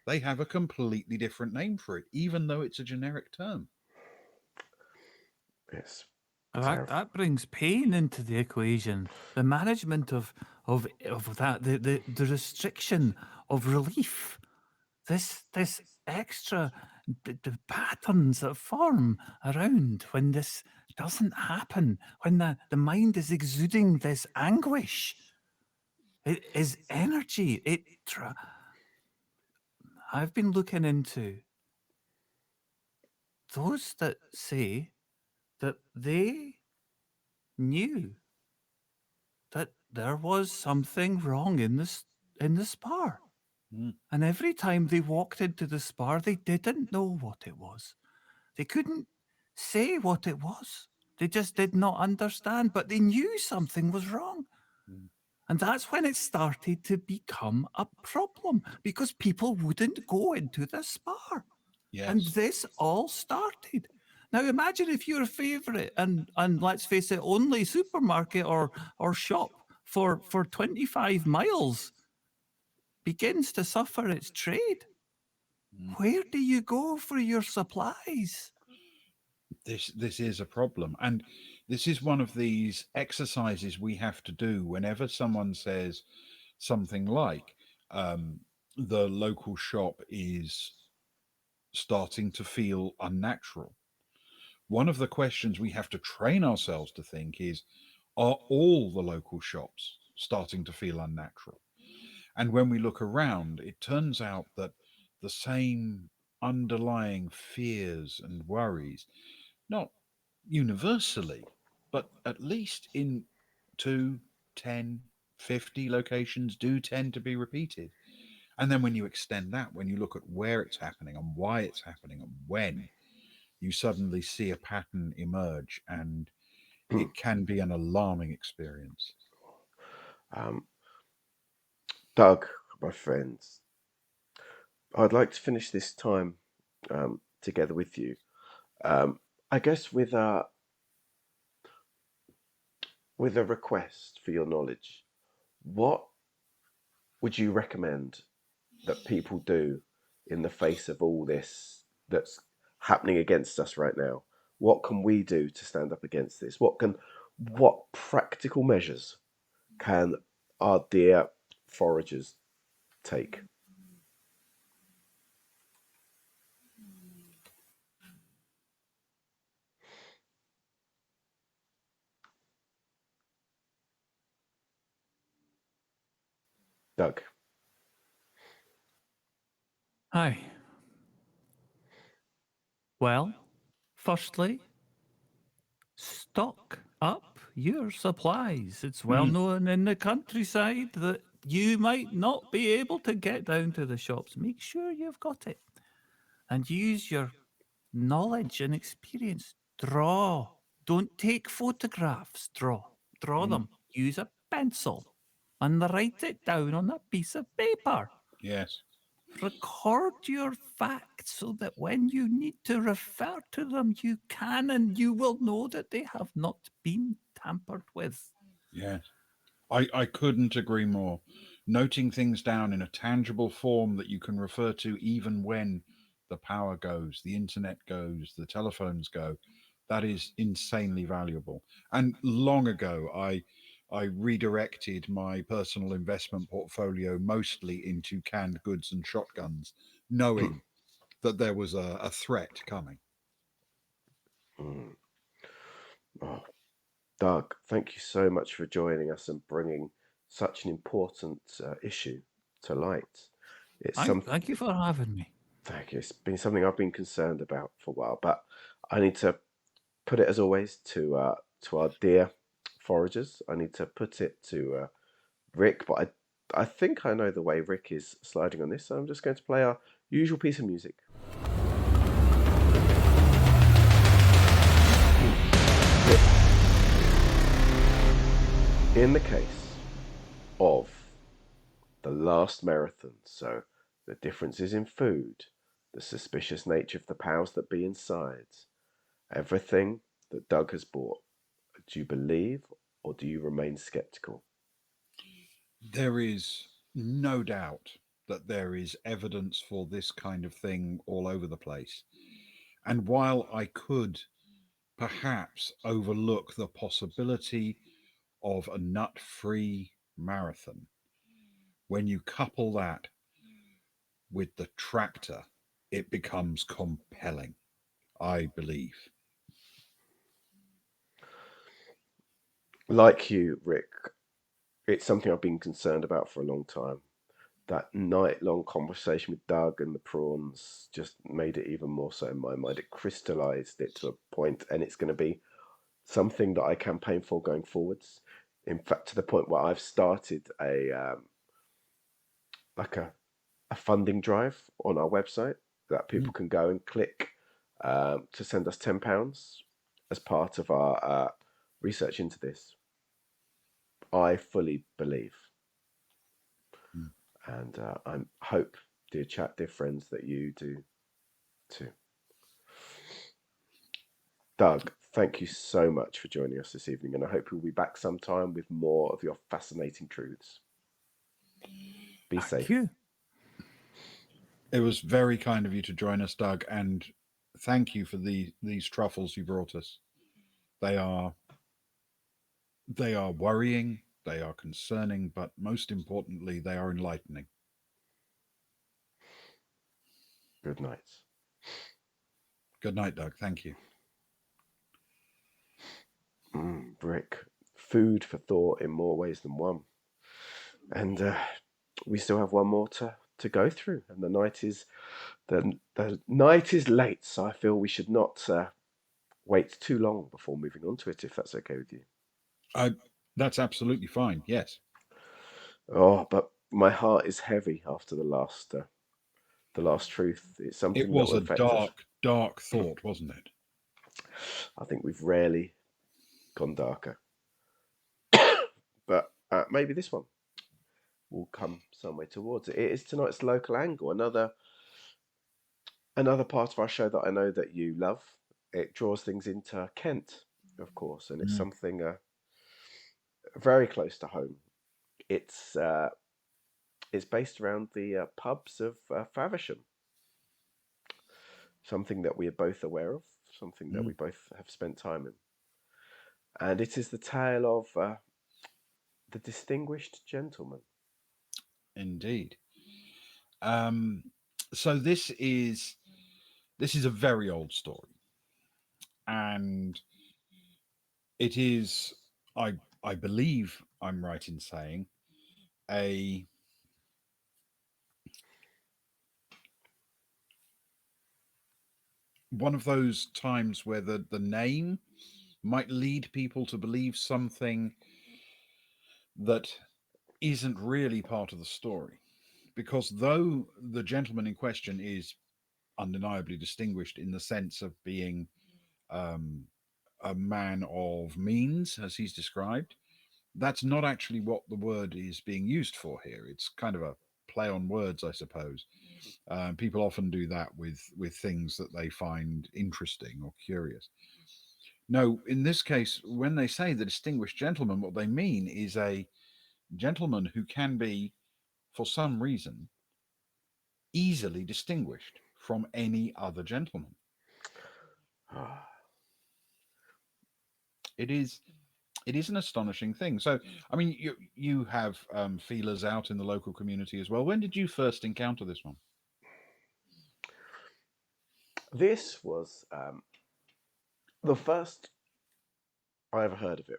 They have a completely different name for it, even though it's a generic term. It's terrifying. That brings pain into the equation. The management of that, the restriction of relief. This extra the patterns that form around when this doesn't happen, when the mind is exuding this anguish. It is energy. I've been looking into those that say that they knew that there was something wrong in the spar. Mm, And every time they walked into the spar, they didn't know what it was. They couldn't say what it was. They just did not understand, but they knew something was wrong. mm. And that's when it started to become a problem because people wouldn't go into the spar. And Yes. this all started. Now imagine if your favourite and let's face it, only supermarket or shop for 25 miles begins to suffer its trade. Mm. Where do you go for your supplies? This is a problem, and this is one of these exercises we have to do whenever someone says something like, the local shop is starting to feel unnatural. One of the questions we have to train ourselves to think is, are all the local shops starting to feel unnatural? And when we look around, it turns out that the same underlying fears and worries, not universally, but at least in 2, 10, 50 locations, do tend to be repeated. And then when you extend that, when you look at where it's happening and why it's happening and when, you suddenly see a pattern emerge, and it can be an alarming experience. Um, Doug, my friends, I'd like to finish this time together with you. I guess with a request for your knowledge. What would you recommend that people do in the face of all this that's happening against us right now? What can we do to stand up against this? What practical measures can our dear foragers take? Doug. Aye. Well, firstly, stock up your supplies. It's well Mm, known in the countryside that you might not be able to get down to the shops. Make sure you've got it and use your knowledge and experience. Draw. Don't take photographs. Draw. Draw mm, them. Use a pencil and write it down on a piece of paper. yes. Record your facts so that when you need to refer to them, you can and you will know that they have not been tampered with. Yes. I couldn't agree more. Noting things down in a tangible form that you can refer to even when the power goes, the internet goes, the telephones go, that is insanely valuable. And long ago, I redirected my personal investment portfolio mostly into canned goods and shotguns, knowing that there was a threat coming. Mm. Oh, Doug, thank you so much for joining us and bringing such an important issue to light. It's some Thank you for having me. Thank you. It's been something I've been concerned about for a while, but I need to put it as always to our dear foragers. I need to put it to Rick, but I think I know the way Rick is sliding on this, so I'm just going to play our usual piece of music. In the case of the last marathon, so the differences in food, the suspicious nature of the powers that be inside, everything that Doug has bought, do you believe or do you remain skeptical? There is no doubt that there is evidence for this kind of thing all over the place. And while I could perhaps overlook the possibility of a nut free marathon, when you couple that with the tractor, it becomes compelling, I believe. Like you, Rick, it's something I've been concerned about for a long time. That night long conversation with Doug and the prawns just made it even more so in my mind. It crystallized it to a point, and it's going to be something that I campaign for going forwards. In fact, to the point where I've started like a funding drive on our website that people Mm. can go and click to send us £10 as part of our research into this. I fully believe, Mm. and I hope, dear chat, dear friends, that you do 2. Doug, thank you so much for joining us this evening, and I hope you'll be back sometime with more of your fascinating truths. Be Thank safe. you. It was very kind of you to join us, Doug, and thank you for these truffles you brought us. They are worrying, they are concerning, but most importantly, they are enlightening. Good night. Good night, Doug. Thank you. Brick. Food for thought in more ways than one. And we still have one more to go through, and the night is late, so I feel we should not wait too long before moving on to it, if that's okay with you. That's absolutely fine. Yes. Oh, but my heart is heavy after the last truth. It's something It that was will a affect us. dark thought, wasn't it? I think we've rarely gone darker, but maybe this one will come some way towards it. It is tonight's local angle, another part of our show that I know that you love. It draws things into Kent, of course, and it's something very close to home. It's based around the pubs of Faversham, something that we are both aware of, something that we both have spent time in, and it is the tale of the distinguished gentleman. Indeed. So this is a very old story, and it is, I believe I'm right in saying, one of those times where the name might lead people to believe something that isn't really part of the story. Because though the gentleman in question is undeniably distinguished in the sense of being a man of means, as he's described, that's not actually what the word is being used for here. It's kind of a play on words, I suppose. People often do that with things that they find interesting or curious. No, in this case, when they say the distinguished gentleman, what they mean is a gentleman who can be, for some reason, easily distinguished from any other gentleman. It is an astonishing thing. So, I mean, you have feelers out in the local community as well. When did you first encounter this one? This was the first I ever heard of it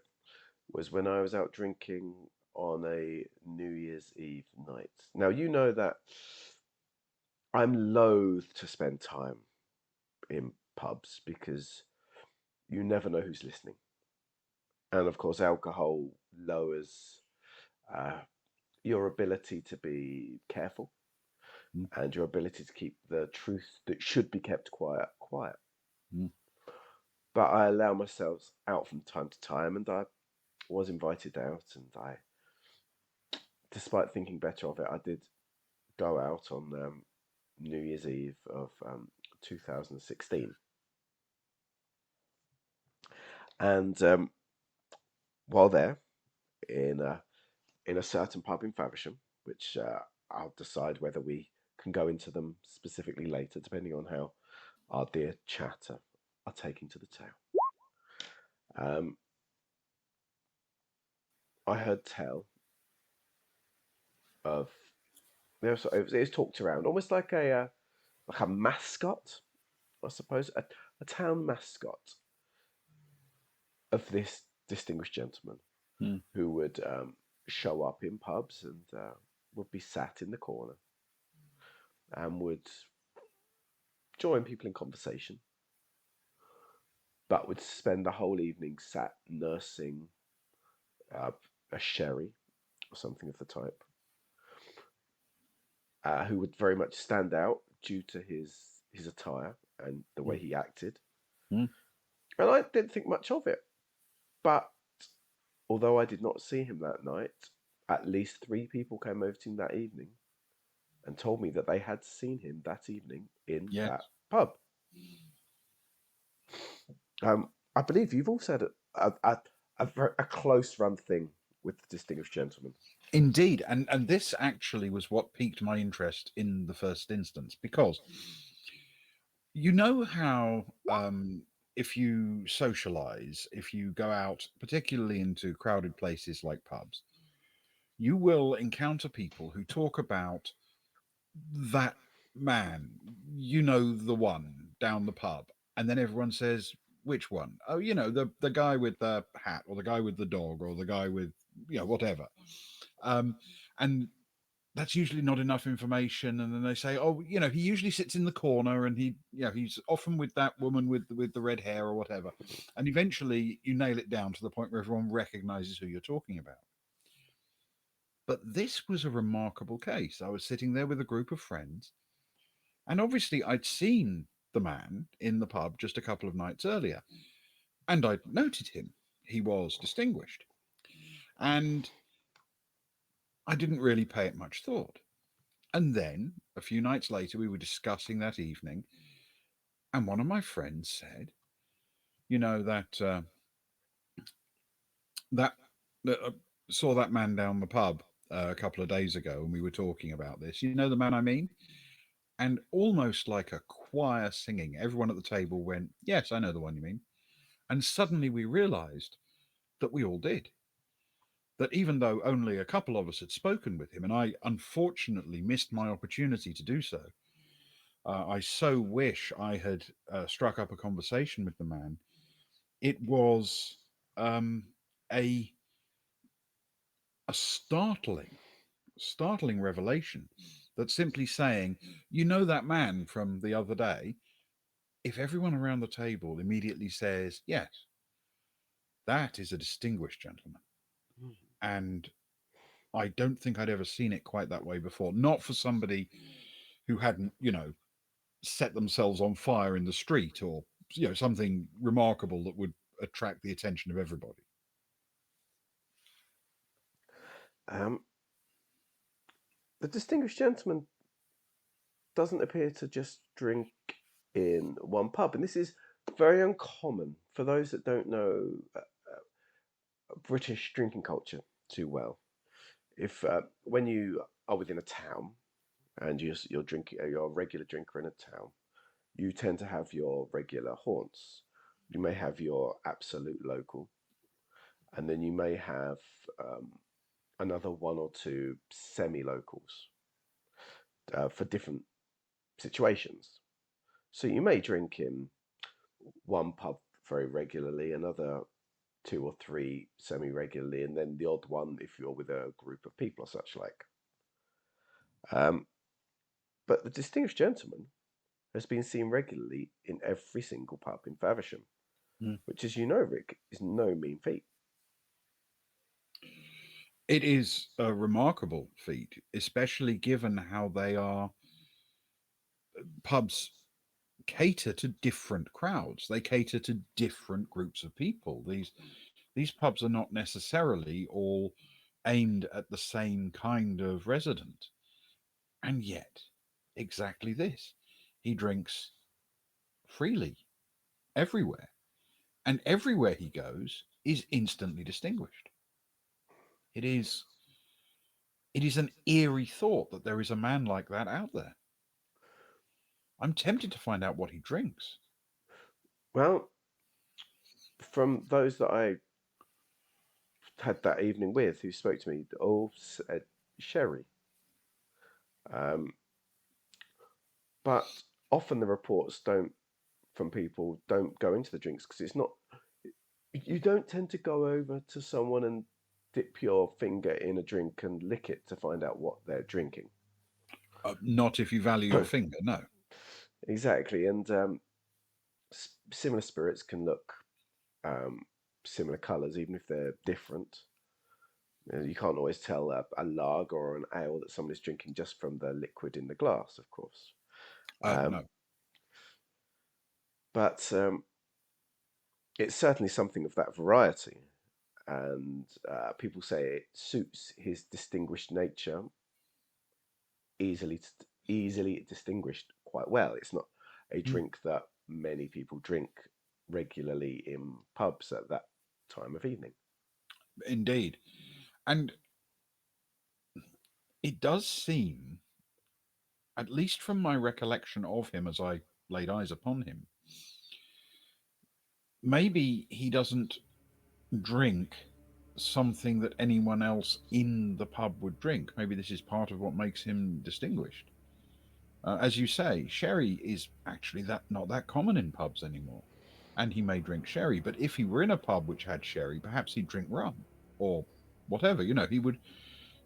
was when I was out drinking on a New Year's Eve night. Now, you know that I'm loath to spend time in pubs because you never know who's listening. And of course, alcohol lowers uh, your ability to be careful and your ability to keep the truth that should be kept quiet. But I allow myself out from time to time, and I was invited out, and I, despite thinking better of it, I did go out on New Year's Eve of 2016. And while there, in a certain pub in Faversham, which I'll decide whether we can go into them specifically later, depending on how our dear chatter are taking to the tale. I heard tell of it was talked around almost like a mascot, I suppose, a town mascot of this distinguished gentleman who would show up in pubs and would be sat in the corner and would join people in conversation, but would spend the whole evening sat nursing a sherry or something of the type, who would very much stand out due to his attire and the way he acted. And I didn't think much of it. But although I did not see him that night, at least 3 people came over to him that evening and told me that they had seen him that evening in that pub. I believe you've also had a close run thing with the Distinguished Gentleman. Indeed, and this actually was what piqued my interest in the first instance, because you know how if you socialize, if you go out, particularly into crowded places like pubs, you will encounter people who talk about that man, you know, the one down the pub, and then everyone says, which one? Oh, you know, the guy with the hat, or the guy with the dog, or the guy with, you know, whatever. And that's usually not enough information. And then they say, oh, you know, he usually sits in the corner, and he, you know, he's often with that woman with the red hair or whatever. And eventually you nail it down to the point where everyone recognizes who you're talking about. But this was a remarkable case. I was sitting there with a group of friends, and obviously I'd seen the man in the pub just a couple of nights earlier, and I'd noted him. He was distinguished. And I didn't really pay it much thought. And then a few nights later, we were discussing that evening, and one of my friends said, "You know that that saw that man down the pub a couple of days ago, and we were talking about this. You know the man I mean?" And almost like a choir singing, everyone at the table went, "Yes, I know the one you mean." And suddenly we realised that we all did. That even though only a couple of us had spoken with him, and I unfortunately missed my opportunity to do so, I so wish I had struck up a conversation with the man. It was um, a a startling revelation that simply saying, you know, that man from the other day, if everyone around the table immediately says, yes, that is a distinguished gentleman. And I don't think I'd ever seen it quite that way before. Not for somebody who hadn't, you know, set themselves on fire in the street, or, you know, something remarkable that would attract the attention of everybody. Um, the Distinguished Gentleman doesn't appear to just drink in one pub, and this is very uncommon for those that don't know British drinking culture too well. If when you are within a town and you're drinking, you're a regular drinker in a town, you tend to have your regular haunts. You may have your absolute local, and then you may have another one or two semi-locals for different situations. So you may drink in one pub very regularly, another two or three semi-regularly, and then the odd one if you're with a group of people or such like. Um, but the Distinguished Gentleman has been seen regularly in every single pub in Faversham, which, as you know, Rick, is no mean feat. It is a remarkable feat, especially given how they are pubs cater to different crowds. They cater to different groups of people. These pubs are not necessarily all aimed at the same kind of resident. And yet, exactly this. He drinks freely everywhere. And everywhere he goes is instantly distinguished. It is it is an eerie thought that there is a man like that out there. I'm tempted to find out what he drinks. Well, from those that I had that evening with who spoke to me, all said sherry. Um, but often the reports don't from people don't go into the drinks because it's not. You don't tend to go over to someone and dip your finger in a drink and lick it to find out what they're drinking. Not if you value your finger, no. Exactly, and similar spirits can look um, similar colours even if they're different. You can't always tell a lager or an ale that somebody's drinking just from the liquid in the glass, of course. No. But it's certainly something of that variety, and people say it suits his distinguished nature, easily distinguished quite well. It's not a drink that many people drink regularly in pubs at that time of evening. Indeed. And it does seem, at least from my recollection of him as I laid eyes upon him, maybe he doesn't drink something that anyone else in the pub would drink. Maybe this is part of what makes him distinguished. As you say, sherry is actually that not that common in pubs anymore, and he may drink sherry. But if he were in a pub which had sherry, perhaps he'd drink rum or whatever. You know, he would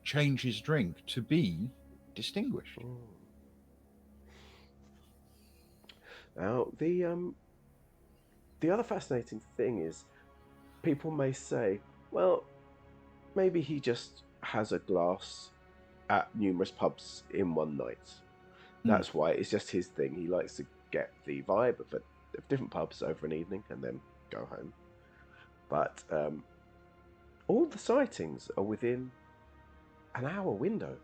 change his drink to be distinguished. Now, the other fascinating thing is people may say, well, maybe he just has a glass at numerous pubs in one night. That's why it's just his thing. He likes to get the vibe of different pubs over an evening and then go home. But all the sightings are within an hour window.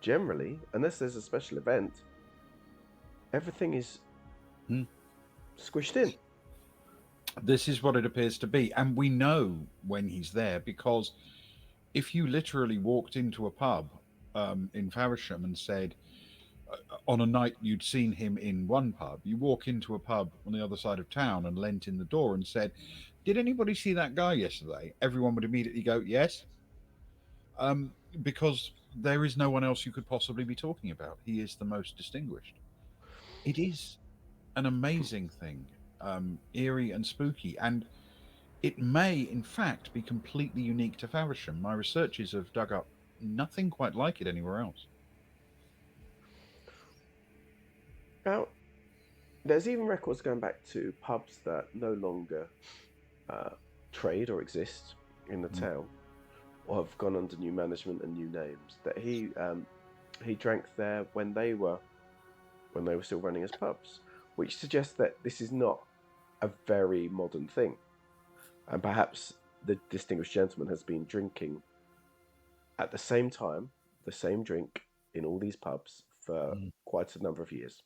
Generally, unless there's a special event, everything is squished in. This is what it appears to be. And we know when he's there because if you literally walked into a pub in Faversham and said, on a night you'd seen him in one pub, you walk into a pub on the other side of town and leant in the door and said, "Did anybody see that guy yesterday?" Everyone would immediately go, "Yes," because there is no one else you could possibly be talking about. He is the most distinguished. It is an amazing thing, eerie and spooky, and it may, in fact, be completely unique to Faversham. My researchers have dug up nothing quite like it anywhere else. Now, there's even records going back to pubs that no longer trade or exist in the town, or have gone under new management and new names. That he drank there when they were still running as pubs, which suggests that this is not a very modern thing, and perhaps the distinguished gentleman has been drinking at the same time, the same drink in all these pubs for quite a number of years.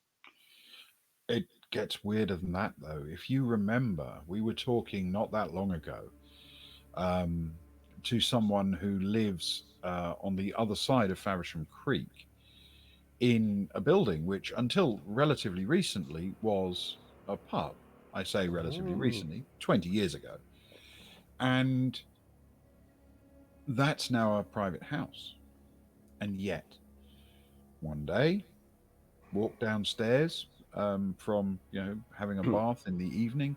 It gets weirder than that, though. If you remember, we were talking not that long ago to someone who lives on the other side of Faversham Creek in a building which, until relatively recently, was a pub. I say relatively recently, 20 years ago. And that's now a private house. And yet, one day, walk downstairs from having a bath in the evening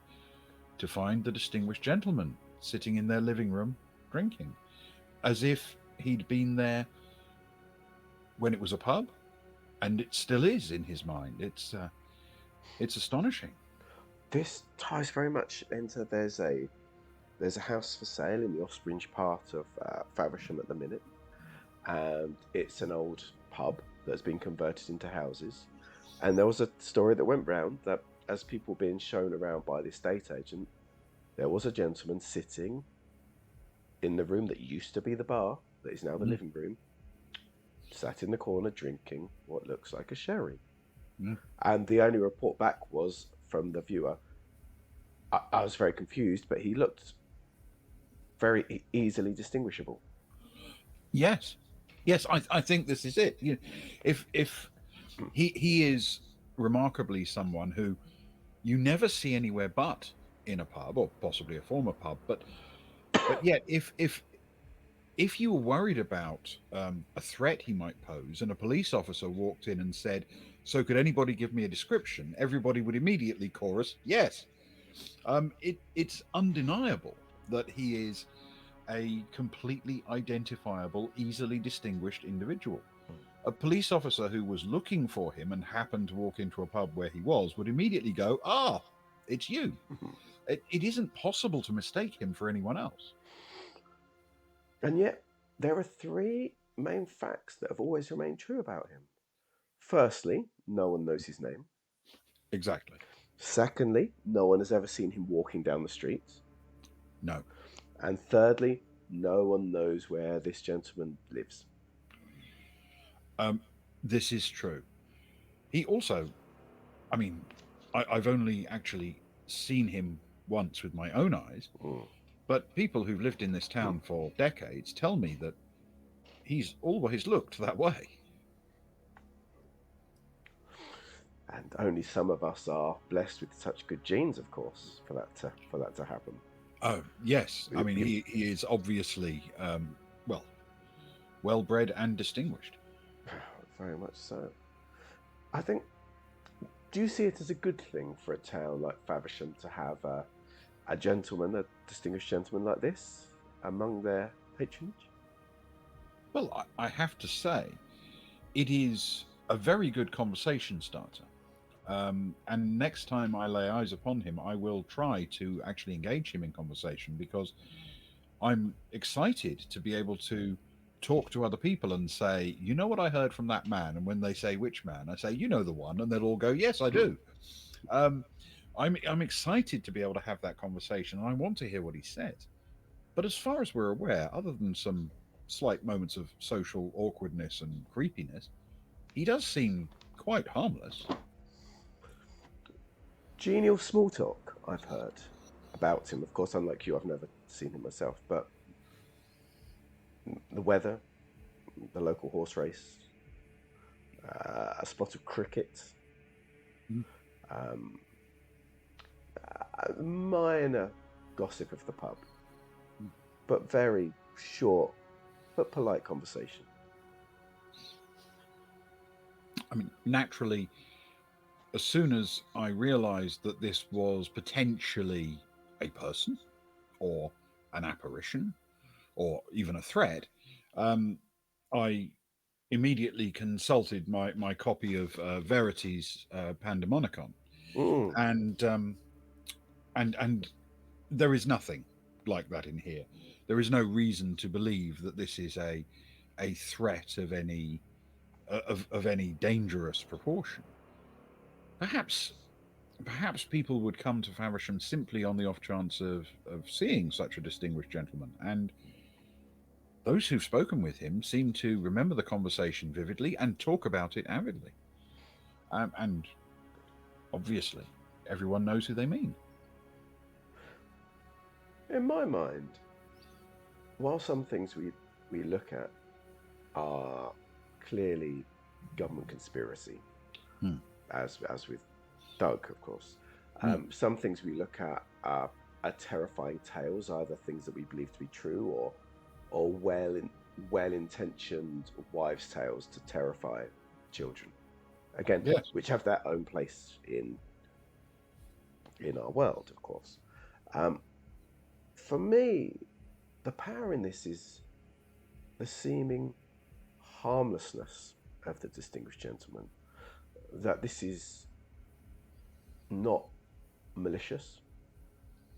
to find the distinguished gentleman sitting in their living room drinking, as if he'd been there when it was a pub, and it still is in his mind. It's astonishing. This ties very much into there's a house for sale in the Ospringe part of Faversham at the minute, and it's an old pub that's been converted into houses. And there was a story that went round that as people were being shown around by the estate agent, there was a gentleman sitting in the room that used to be the bar, that is now the living room, sat in the corner drinking what looks like a sherry. And the only report back was from the viewer. I was very confused, but he looked very easily distinguishable. Yes, I think this is it. If he is remarkably someone who you never see anywhere but in a pub, or possibly a former pub, but yet if you were worried about a threat he might pose and a police officer walked in and said, "So could anybody give me a description?" everybody would immediately chorus, "Yes." It's undeniable that he is a completely identifiable, easily distinguished individual. A police officer who was looking for him and happened to walk into a pub where he was would immediately go, "Ah, it's you." It isn't possible to mistake him for anyone else. And yet, there are three main facts that have always remained true about him. Firstly, no one knows his name. Exactly. Secondly, no one has ever seen him walking down the street. No. And thirdly, no one knows where this gentleman lives. This is true. He also, I mean, I've only actually seen him once with my own eyes, Mm. but people who've lived in this town for decades tell me that he's always looked that way. And only some of us are blessed with such good genes, of course, for that to happen. Oh, yes. I mean, he is obviously, well bred and distinguished. Very much so. I think. Do you see it as a good thing for a town like Faversham to have a gentleman, a distinguished gentleman like this, among their patronage? Well, I have to say, it is a very good conversation starter. And next time I lay eyes upon him, I will try to actually engage him in conversation, because I'm excited to be able to talk to other people and say, you know what I heard from that man? And when they say which man, I say, you know the one, and they'll all go, yes, I do. I'm excited to be able to have that conversation, and I want to hear what he says. But as far as we're aware, other than some slight moments of social awkwardness and creepiness, he does seem quite harmless. Genial small talk, I've heard about him. Of course, unlike you, I've never seen him myself, but the weather, the local horse race, a spot of cricket, a minor gossip of the pub, but very short but polite conversation. I mean, naturally, as soon as I realized that this was potentially a person or an apparition or even a threat, I immediately consulted my copy of Verity's Pandemonicon, Mm. and there is nothing like that in here. There is no reason to believe that this is a threat of any dangerous proportion. Perhaps people would come to Faversham simply on the off chance of seeing such a distinguished gentleman, and those who've spoken with him seem to remember the conversation vividly and talk about it avidly. And obviously, everyone knows who they mean. In my mind, while some things we look at are clearly government conspiracy, as with Doug, of course, some things we look at are terrifying tales, either things that we believe to be true or well-intentioned wives' tales to terrify children. Again, Yes. which have their own place in our world, of course. For me, the power in this is the seeming harmlessness of the distinguished gentleman. That this is not malicious.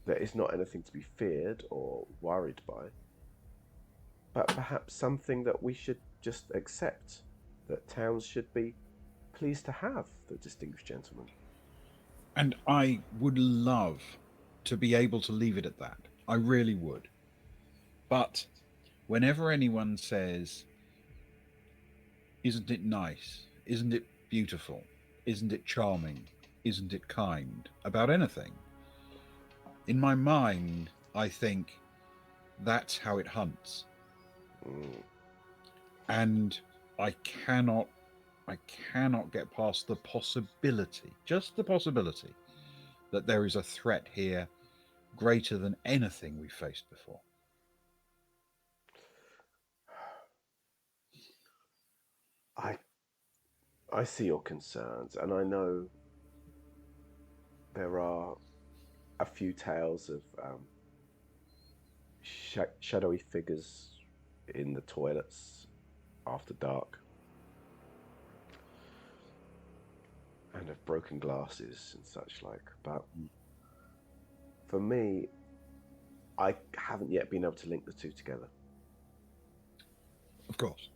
There is not anything to be feared or worried by, but perhaps something that we should just accept, that towns should be pleased to have the distinguished gentleman. And I would love to be able to leave it at that. I really would. But whenever anyone says, isn't it nice? Isn't it beautiful? Isn't it charming? Isn't it kind? About anything, in my mind, I think that's how it hunts. And I cannot get past the possibility, just the possibility, that there is a threat here greater than anything we've faced before. I see your concerns, and I know there are a few tales of shadowy figures in the toilets after dark, and of broken glasses and such like. But for me, I haven't yet been able to link the two together. Of course.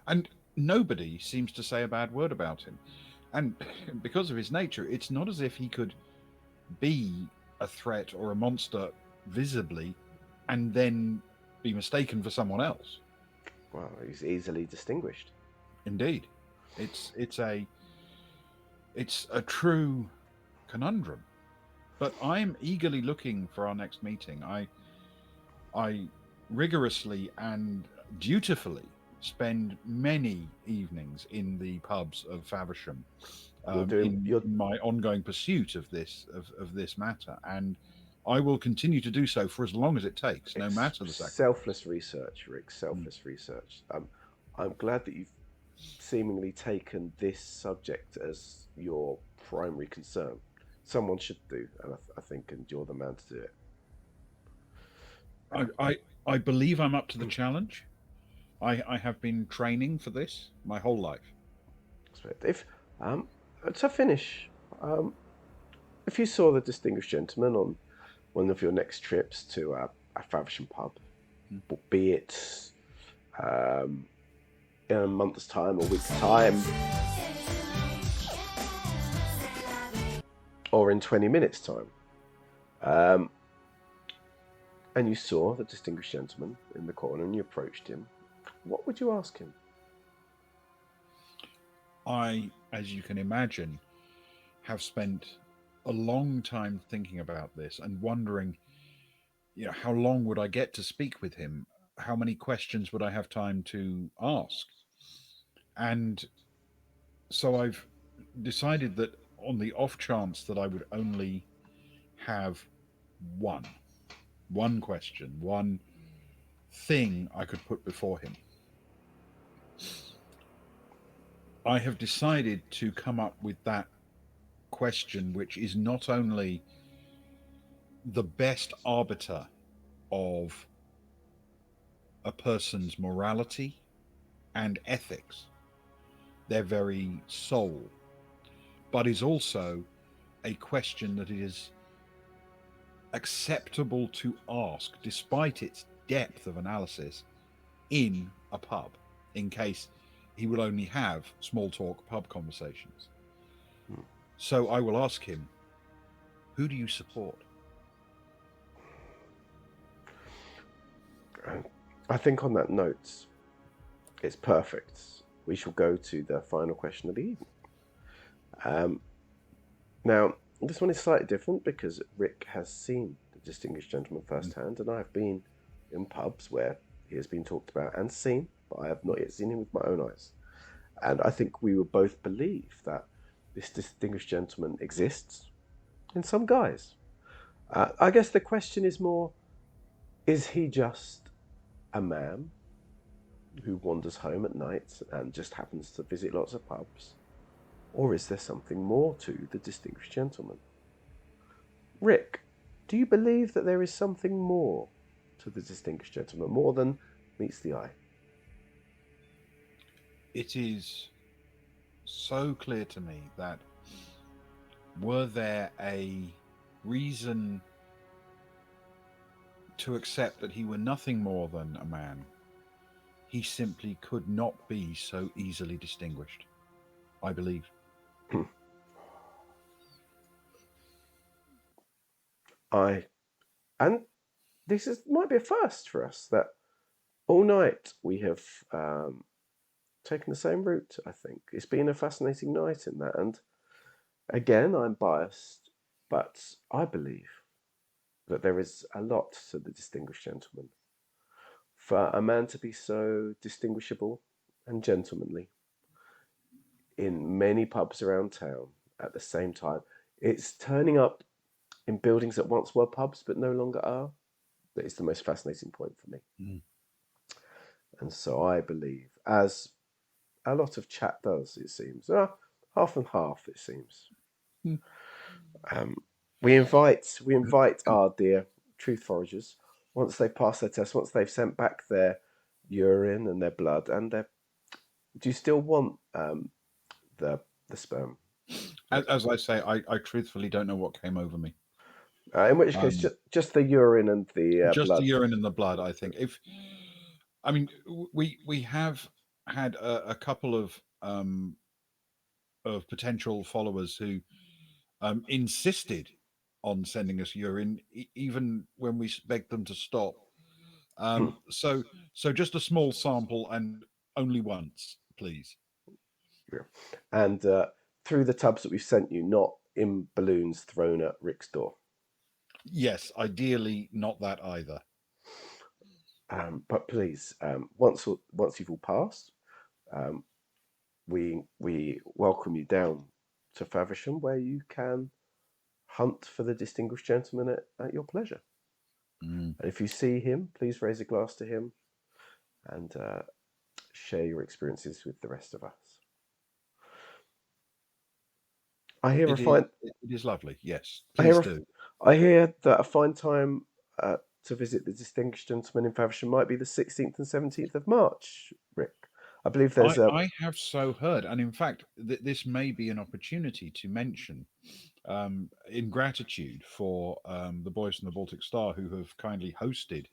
And nobody seems to say a bad word about him. And because of his nature, it's not as if he could be a threat or a monster visibly and then be mistaken for someone else. Well, he's easily distinguished. Indeed. It's a true conundrum. But I'm eagerly looking for our next meeting. I rigorously and dutifully spend many evenings in the pubs of Faversham in You're my ongoing pursuit of this matter, and I will continue to do so for as long as it takes, no it's matter the sacrifice. selfless research, Rick. Selfless research. I'm glad that you've seemingly taken this subject as your primary concern. Someone should do, and I think, and you're the man to do it. I believe I'm up to the challenge. I have been training for this my whole life. If to finish, if you saw the distinguished gentleman on one of your next trips to a Faversham pub, be it in a month's time or week's time, or in 20 minutes' time, and you saw the distinguished gentleman in the corner and you approached him, what would you ask him? I, as you can imagine, have spent a long time thinking about this and wondering, how long would I get to speak with him? How many questions would I have time to ask? And so I've decided that on the off chance that I would only have one question, one thing I could put before him, I have decided to come up with that question, which is not only the best arbiter of a person's morality and ethics, their very soul, but is also a question that is acceptable to ask despite its depth of analysis in a pub, in case he will only have small talk pub conversations. So I will ask him, who do you support? I think on that note, it's perfect. We shall go to the final question of the evening. Now, this one is slightly different because Rick has seen the distinguished gentleman firsthand, and I have been in pubs where he has been talked about and seen, but I have not yet seen him with my own eyes. And I think we will both believe that this distinguished gentleman exists in some guise. I guess the question is more, is he just a man who wanders home at night and just happens to visit lots of pubs? Or is there something more to the distinguished gentleman? Rick, do you believe that there is something more to the distinguished gentleman, more than meets the eye? It is so clear to me that were there a reason to accept that he were nothing more than a man, he simply could not be so easily distinguished, I believe. And this might be a first for us, that all night we have taken the same route, I think. It's been a fascinating night in that, and again, I'm biased, but I believe that there is a lot to the distinguished gentleman. For a man to be so distinguishable and gentlemanly in many pubs around town at the same time, it's turning up in buildings that once were pubs but no longer are. That is the most fascinating point for me. And so I believe, as a lot of chat does, it seems, half and half, it seems. We invite our dear Truth Foragers, once they've passed their test, once they've sent back their urine and their blood and their, do you still want the sperm? As I say, I truthfully don't know what came over me. In which case, just the urine and the just blood. the urine and the blood, I think. We have had a couple of potential followers who insisted on sending us urine, even when we begged them to stop. So just a small sample and only once, please. Yeah. And through the tubs that we've sent you, not in balloons thrown at Rick's door. Yes, ideally not that either. But please, once you've all passed, we welcome you down to Faversham, where you can hunt for the distinguished gentleman at your pleasure. Mm. And if you see him, please raise a glass to him and share your experiences with the rest of us. I hear It is lovely. Yes, I please hear, do. I hear that a fine time to visit the distinguished gentleman in Faversham might be the 16th and 17th of March, Rick. I believe there's I have so heard, and in fact, this may be an opportunity to mention, in gratitude for the boys from the Baltic Star who have kindly hosted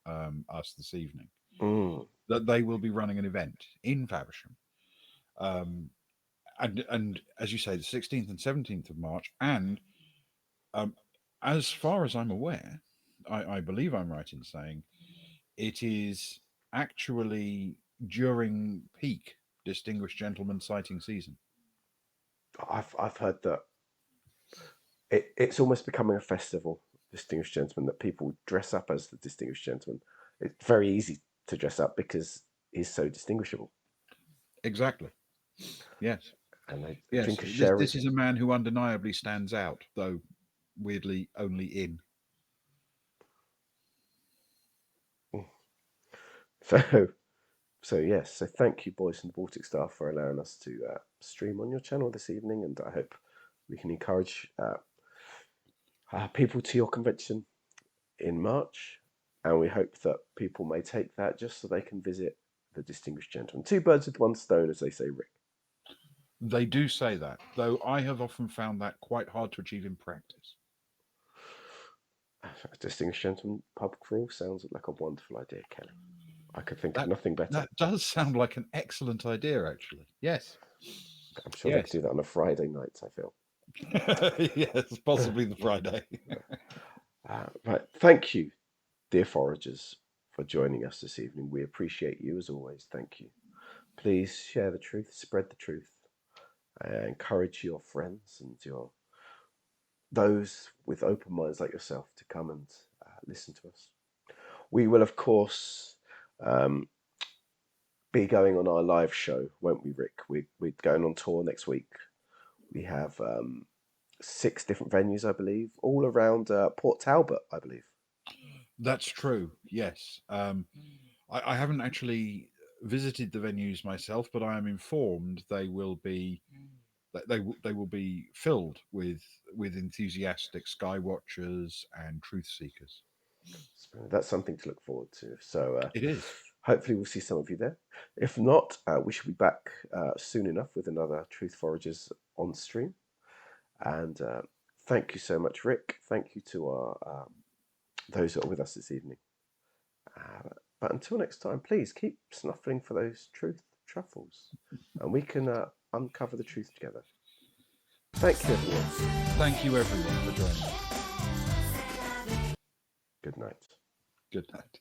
us this evening, that they will be running an event in Faversham, and as you say, the 16th and 17th of March, and as far as I'm aware, I believe I'm right in saying it is actually during peak distinguished gentleman sighting season. I've heard that it's almost becoming a festival, distinguished gentleman, that people dress up as the distinguished gentleman. It's very easy to dress up because he's so distinguishable. Exactly. Yes. And they Yes. drink a sherry. This is a man who undeniably stands out, though weirdly only in. So yes. So thank you, boys from the Baltic Star, for allowing us to stream on your channel this evening, and I hope we can encourage people to your convention in March, and we hope that people may take that just so they can visit the distinguished gentleman. Two birds with one stone, as they say, Rick. They do say that, though I have often found that quite hard to achieve in practice. A distinguished gentleman pub crawl sounds like a wonderful idea, Kelly. I could think of nothing better. That does sound like an excellent idea, actually. Yes. I'm sure they could do that on a Friday night, I feel. Yes, possibly the Friday. Right. Thank you, dear foragers, for joining us this evening. We appreciate you as always. Thank you. Please share the truth, spread the truth. Encourage your friends and those with open minds like yourself to come and listen to us. We will, of course, be going on our live show, won't we, Rick? We're going on tour next week. We have 6 different venues, I believe, all around Port Talbot, I believe. That's true. Yes. I haven't actually visited the venues myself, but I am informed they will be filled with enthusiastic sky watchers and truth seekers. So that's something to look forward to. So it is. Hopefully we'll see some of you there. If not, we should be back soon enough with another Truth Foragers on stream. And thank you so much, Rick. Thank you to our those that are with us this evening. But until next time, please keep snuffling for those truth truffles, and we can uncover the truth together. Thank you, everyone. Thank you, everyone, for joining us. Good night. Good night.